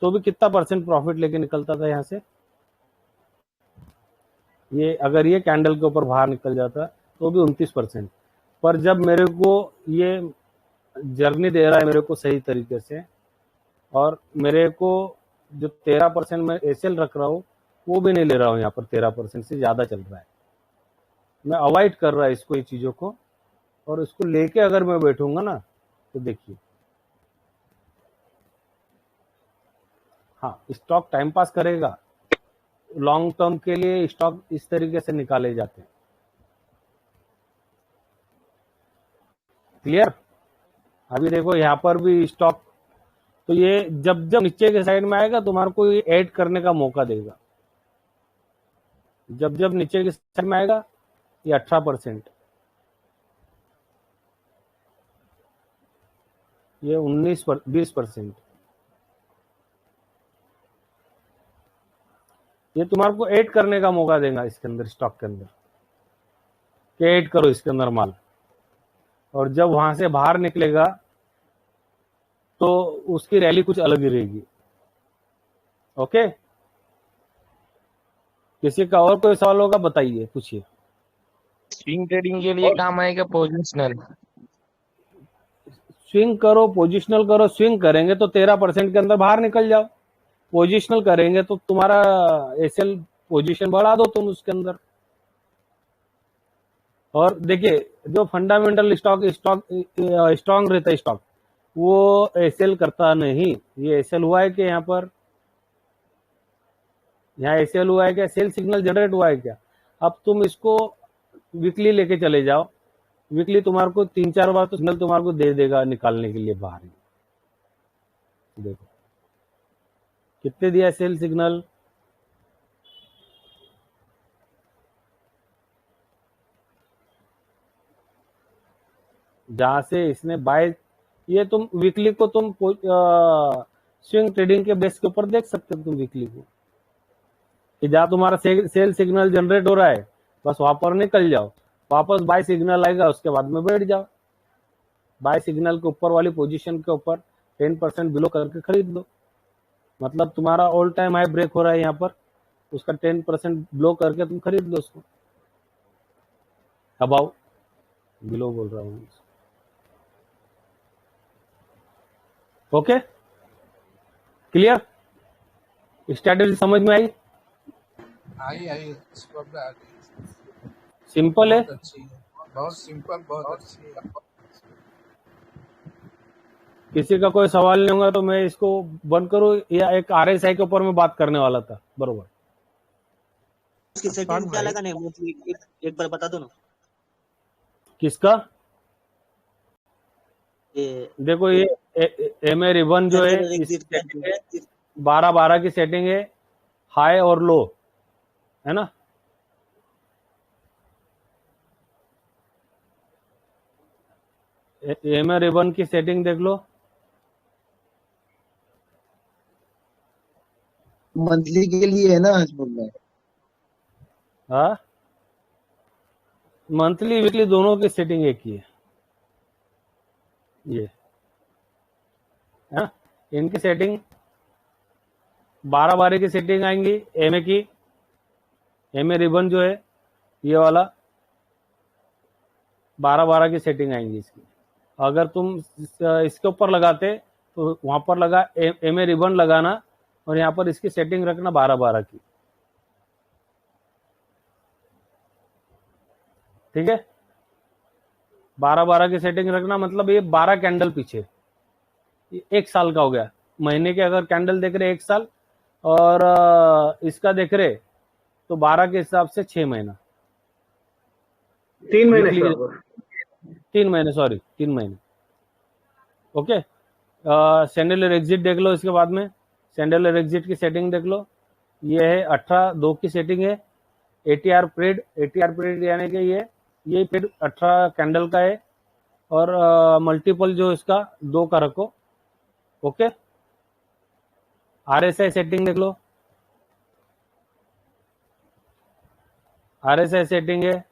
तो भी कितना परसेंट प्रॉफिट लेके निकलता था यहाँ से। ये अगर ये कैंडल के ऊपर बाहर निकल जाता तो भी 29%। पर जब मेरे को ये जर्नी दे रहा है मेरे को सही तरीके से, और मेरे को जो 13% मैं एसएल रख रहा हूँ वो भी नहीं ले रहा हूँ, यहाँ पर 13% से ज्यादा चल रहा है। मैं अवॉइड कर रहा है इसको, ये चीजों को, और इसको लेके अगर मैं बैठूंगा ना तो देखिए, हाँ स्टॉक टाइम पास करेगा। लॉन्ग टर्म के लिए स्टॉक इस तरीके से निकाले जाते हैं। क्लियर। अभी देखो यहाँ पर भी स्टॉक, तो ये जब जब नीचे के साइड में आएगा तुम्हारे को ये ऐड करने का मौका देगा। जब जब नीचे के साइड में आएगा ये 18%, ये 20%, ये तुम्हारे को ऐड करने का मौका देगा इसके अंदर, स्टॉक के अंदर, कि ऐड करो इसके अंदर माल। और जब वहां से बाहर निकलेगा तो उसकी रैली कुछ अलग ही रहेगी, ओके। किसी का और कोई सवाल होगा बताइए, पूछिए। स्विंग ट्रेडिंग के लिए काम आएगा पोजिशनल। स्विंग करो, पोजिशनल करो। स्विंग करेंगे तो 13% के अंदर बाहर निकल जाओ, पोजिशनल करेंगे तो तुम्हारा एसएल पोजीशन बढ़ा दो तुम उसके अंदर। और देखिए जो फंडामेंटल स्टॉक स्ट्रांग रहता है स्टॉक, वो एसएल करता नहीं। ये एसएल हुआ है कि यहाँ पर, यहाँ एसएल हुआ है क्या, सेल सिग्नल जनरेट हुआ है क्या। अब तुम इसको वीकली लेके चले जाओ, वीकली तुम्हारे को 3-4 बार तो सिग्नल तुम्हारे को दे देगा निकालने के लिए बाहर ही। देखो कितने दिया सेल सिग्नल, जहां से इसने बाय, ये तुम वीकली को तुम स्विंग ट्रेडिंग के बेस के ऊपर देख सकते हो तुम वीकली को, कि जहां तुम्हारा सेल सिग्नल जनरेट हो रहा है बस वहां पर निकल जाओ, वापस बाय सिग्नल आएगा उसके बाद में बैठ जाओ, बाय सिग्नल के ऊपर वाली पोजीशन के ऊपर 10% बिलो करके खरीद लो। मतलब तुम्हारा ऑल टाइम हाई ब्रेक हो रहा है यहाँ पर, उसका 10% ब्लो करके तुम खरीद लो उसको, अबाउ बिलो बोल रहा हूँ। ओके, क्लियर, स्ट्रेटेजी समझ में आई? आई इसको अब आ गई। सिंपल है, बहुत अच्छी है, बहुत सिंपल, बहुत अच्छी है। किसी का कोई सवाल नहीं होगा तो मैं इसको बंद करूं, या एक आरएसआई के ऊपर मैं बात करने वाला था, बरोबर? उसकी सेटिंग क्या लगाने है मोस्टली, एक बार बता दो ना। किसका? ये देखो ये एमए रिबन जो है जनरल इसकी एग्जिट सेटिंग है 12-12 की सेटिंग है, हाई और लो है ना। एमए रिबन की सेटिंग देख लो, मंथली के लिए है ना हसमुख भाई? हाँ मंथली वीकली दोनों की सेटिंग एक ही है, ये है ना। इनकी सेटिंग 12-12 की सेटिंग आएंगी एमए की, एमए रिबन जो है ये वाला 12-12 की सेटिंग आएंगी इसकी। अगर तुम इसके ऊपर लगाते तो वहां पर लगा एमए रिबन लगाना और यहाँ पर इसकी सेटिंग रखना 12-12 की, ठीक है। 12-12 की सेटिंग रखना मतलब ये 12 कैंडल पीछे, ये 1 साल का हो गया। महीने के अगर कैंडल देख रहे 1 साल, और इसका देख रहे तो 12 के हिसाब से 6 महीना, 3 महीने वीकली का होगा। 3 महीने, सॉरी 3 महीने। ओके, सैंडलर एग्जिट देख लो, इसके बाद में सैंडलर एग्जिट की सेटिंग देख लो, ये है 18-2 की सेटिंग है। एटीआर पीरियड यानी कि ये पीरियड 18 कैंडल का है, और मल्टीपल जो इसका 2 का रखो। ओके, आरएसआई सेटिंग देख लो, आरएसआई सेटिंग है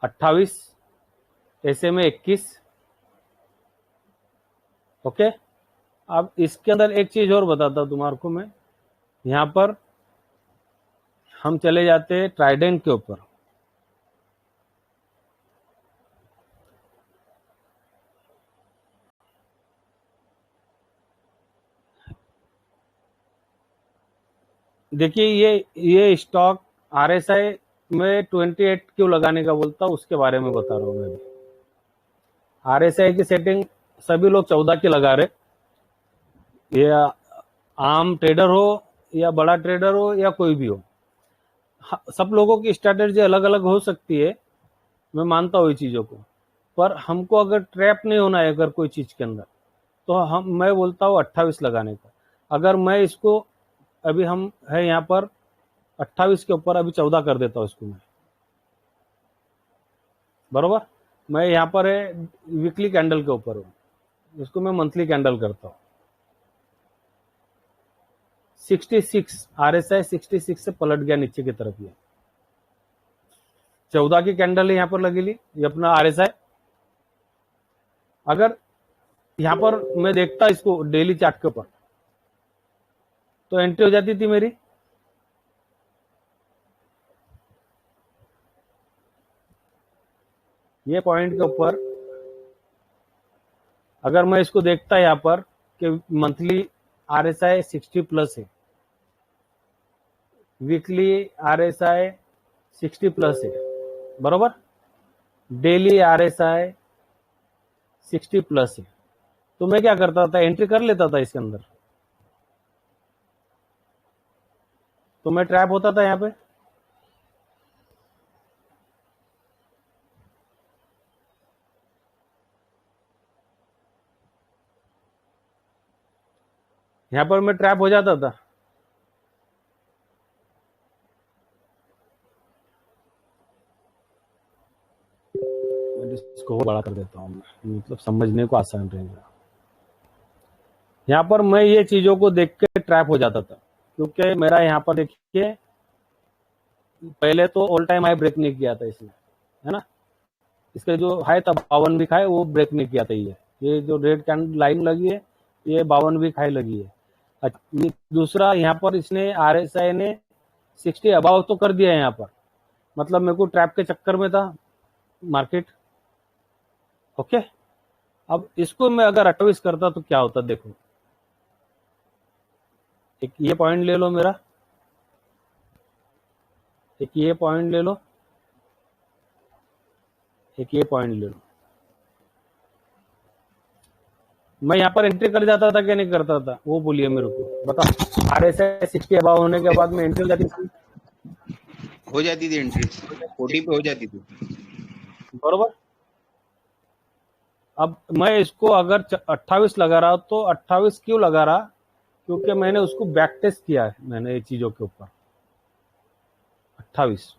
28, ऐसे में 21। ओके, अब इसके अंदर एक चीज और बताता हूं तुम्हारे को मैं, यहां पर हम चले जाते हैं ट्राइडेंट के ऊपर। देखिए ये स्टॉक आरएसआई में 28 क्यों लगाने का बोलता हूं, उसके बारे में बता रहा हूं मैं। आरएसआई की सेटिंग सभी लोग 14 की लगा रहे, ये आम ट्रेडर हो या बड़ा ट्रेडर हो या कोई भी हो, सब लोगों की स्ट्रैटेजी अलग अलग हो सकती है, मैं मानता हूँ ये चीजों को। पर हमको अगर ट्रैप नहीं होना है अगर कोई चीज के अंदर, तो मैं बोलता हूँ 28 लगाने का। अगर मैं इसको अभी हम है यहाँ पर 28 के ऊपर अभी 14 कर देता हूँ इसको मैं, बरोबर। मैं यहाँ पर है वीकली कैंडल के ऊपर हूँ, इसको मैं मंथली कैंडल करता हूँ। 66 आरएसआई 66 से पलट गया नीचे की तरफ, ये 14 की कैंडल है यहाँ पर लगेली, ये अपना आरएसआई। अगर यहाँ पर मैं देखता इसको डेली चार्ट के ऊपर, तो एंट्री हो जाती थी मेरी, ये पॉइंट के ऊपर। अगर मैं इसको देखता यहाँ पर कि मंथली आरएसआई 60 प्लस है, वीकली आरएसआई 60 प्लस है, बरोबर, डेली आरएसआई 60 प्लस है, तो मैं क्या करता था, एंट्री कर लेता था इसके अंदर, तो मैं ट्रैप होता था यहाँ पे। यहाँ पर मैं ट्रैप हो जाता था। इसको बड़ा कर देता हूँ मैं, मतलब समझने को आसान रहेगा। यहाँ पर मैं ये चीजों को देख के ट्रैप हो जाता था, क्योंकि मेरा यहाँ पर देखिए पहले तो ऑल टाइम हाई ब्रेक नहीं किया था इसने, है ना। इसके जो हाई था 52 वीक हाई, वो ब्रेक नहीं किया था। ये जो रेड कैंडल लाइन लगी है, ये 52 वीक हाई लगी है। ये दूसरा, यहाँ पर इसने RSI ने 60 अबाव तो कर दिया है यहाँ पर, मतलब मेरे को ट्रैप के चक्कर में था मार्केट। ओके, अब इसको मैं अगर 28 करता तो क्या होता, देखो एक ये पॉइंट ले लो मेरा, एक ये पॉइंट ले लो, एक ये पॉइंट ले लो। मैं यहाँ पर एंट्री कर जाता था क्या नहीं करता था, वो बोलिए मेरे को बताओ। RSI 60 अबाव होने के बाद में एंट्री हो जाती थी, हो जाती थी एंट्री 40 पे हो जाती थी, बरोबर। अब मैं इसको अगर 28 लगा रहा तो 28 क्यों लगा रहा, क्योंकि मैंने उसको बैक टेस्ट किया है, मैंने ये चीजों के ऊपर 28।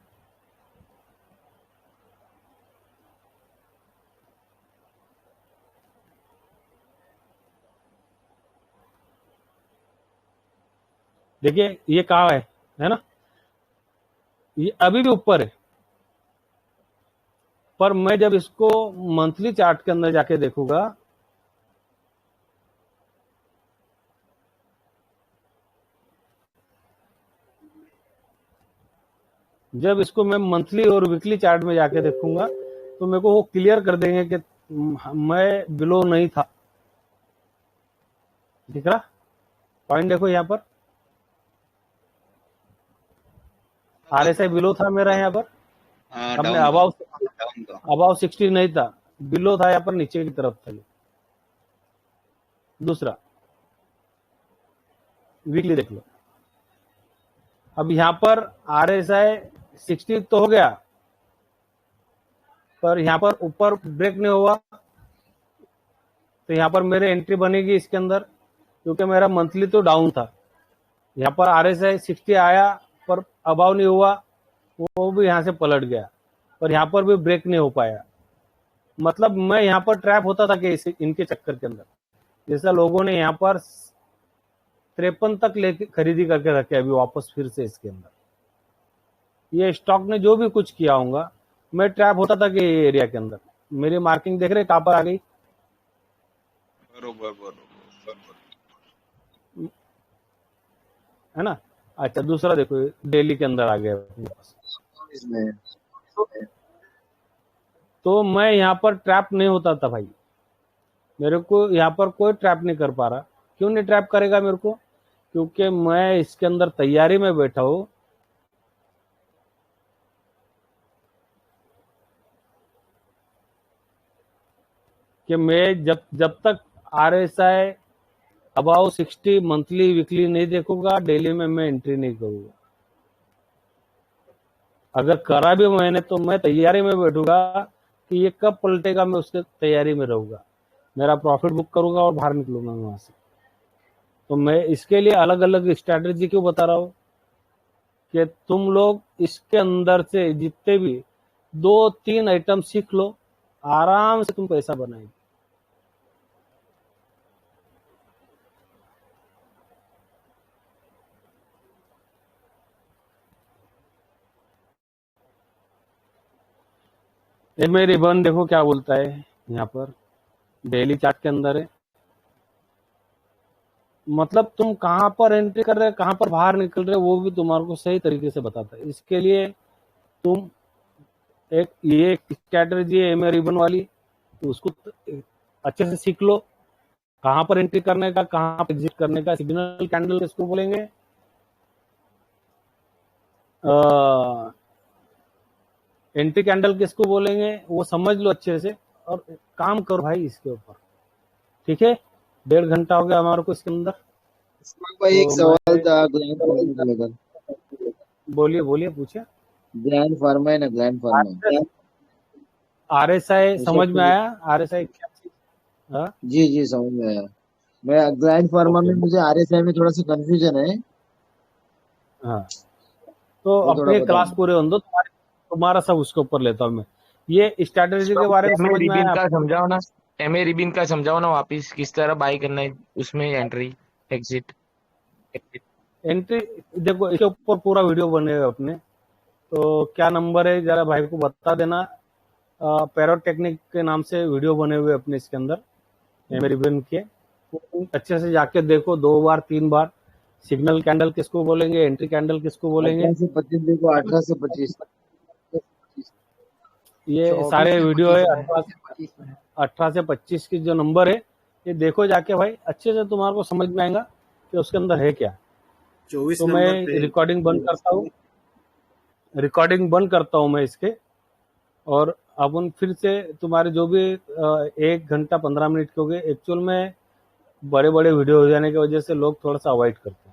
देखिए ये कहाँ है ना, ये अभी भी ऊपर है, पर मैं जब इसको मंथली चार्ट के अंदर जाके देखूंगा, जब इसको मैं मंथली और वीकली चार्ट में जाके देखूंगा तो मेरे को वो क्लियर कर देंगे कि मैं बिलो नहीं था। दिख रहा पॉइंट, देखो यहाँ पर RSI बिलो था मेरा यहाँ पर, हाँ, अब मैं डाउन था। अबाव 60 नहीं था, बिलो था यहाँ पर, नीचे की तरफ था। दूसरा वीकली देख लो, अब यहाँ पर RSI 60 तो हो गया, पर यहाँ पर ऊपर ब्रेक नहीं हुआ, तो यहाँ पर मेरे एंट्री बनेगी इसके अंदर, क्योंकि मेरा मंथली तो डाउन था। यहाँ पर RSI 60 आया पर अबाव नहीं हुआ, वो भी यहाँ से पलट गया, पर यहाँ पर भी ब्रेक नहीं हो पाया। मतलब मैं यहाँ पर ट्रैप होता था कि इनके चक्कर के अंदर, जैसा लोगों ने यहाँ पर 53 तक लेके खरीदी करके रखे, अभी वापस फिर से इसके अंदर ये स्टॉक ने जो भी कुछ किया होगा, मैं ट्रैप होता था कि ये एरिया के अंदर। मेरी मार्किंग देख रहे कहां पर आ गई, बरोबर बरोबर है ना। अच्छा दूसरा देखो, डेली के अंदर आ गया अपने पास, इसमें तो मैं यहाँ पर ट्रैप नहीं होता था भाई, मेरे को यहाँ पर कोई ट्रैप नहीं कर पा रहा। क्यों नहीं ट्रैप करेगा मेरे को, क्योंकि मैं इसके अंदर तैयारी में बैठा हूं कि मैं जब तक RSI अबाउ 60 मंथली वीकली नहीं देखूंगा, डेली में मैं एंट्री नहीं करूंगा। अगर करा भी मैंने तो मैं तैयारी में बैठूंगा कि ये कब पलटेगा, मैं उसके तैयारी में रहूंगा, मेरा प्रॉफिट बुक करूंगा और बाहर निकलूंगा वहां से। तो मैं इसके लिए अलग अलग स्ट्रैटेजी क्यों बता रहा हूं कि तुम लोग इसके अंदर से जितने भी 2-3 आइटम सीख लो, आराम से तुम पैसा बनाएंगे। ये मेरी रिबन देखो क्या बोलता है, यहाँ पर डेली चार्ट के अंदर है, मतलब तुम कहां पर एंट्री कर रहे हो, कहां पर बाहर निकल रहे हो, वो भी तुम्हारे को सही तरीके से बताता है। इसके लिए तुम ये स्ट्रैटेजी है एमए रिबन वाली, तो उसको अच्छे से सीख लो, कहां पर एंट्री करने का, कहां पर एग्जिट करने का। सिग्नल कैंडल किसको बोलेंगे, एंट्री कैंडल किसको बोलेंगे, वो समझ लो अच्छे से और काम करो भाई इसके ऊपर। ठीक है, 1.5 घंटा हो गया हमारे को इसके अंदर। भाई एक तो सवाल था ग्लैंड फार्मा को लेकर। बोलिए बोलिए, पूछिए। ग्लैंड फार्मा है ना, ग्लैंड फार्मा RSI समझ में आया, RSI क्या चीज? हाँ जी जी समझ में आया। मैं ग्लैंड फार्मा में मुझे RSI में थोड़ा सा कंफ्यूजन है, हाँ, तो वो थोड़ा अपने बता क्लास दो। पूरे होने दो, तुम्हारा सब उसके ऊपर लेता हूँ मैं। ये स्ट्रैटेजी के बारे में एमए समझ में रिबिन आया का आपको? समझाओ ना, एमए रिबिन का समझाओ ना वापिस, किस तरह बाई करना है उसमें, एंट्री एग्जिट। एंट्री देखो, इसके ऊपर पूरा वीडियो बनेगा अपने, तो क्या नंबर है जरा भाई को बता देना। पैरोट टेक्निक के नाम से वीडियो बने हुए अपने इसके अंदर एमए रिबिन के, अच्छे से जाके देखो 2 बार 3 बार। सिग्नल कैंडल किसको बोलेंगे, एंट्री कैंडल किसको बोलेंगे, 18 से 25 देखो, 18 से 25 ये 24 सारे से वीडियो है। 25 में 18 से 25 की जो नंबर है ये देखो जाके भाई, अच्छे से तुम्हारे को समझ में आएगा कि उसके अंदर है क्या। 24 तो नंबर मैं पे रिकॉर्डिंग बंद करता हूँ मैं इसके, और अपन फिर से तुम्हारे जो भी 1 घंटा 15 मिनट के हो गए, एक्चुअल में बड़े बड़े वीडियो हो जाने की वजह से लोग थोड़ा सा अवॉइड करते हैं।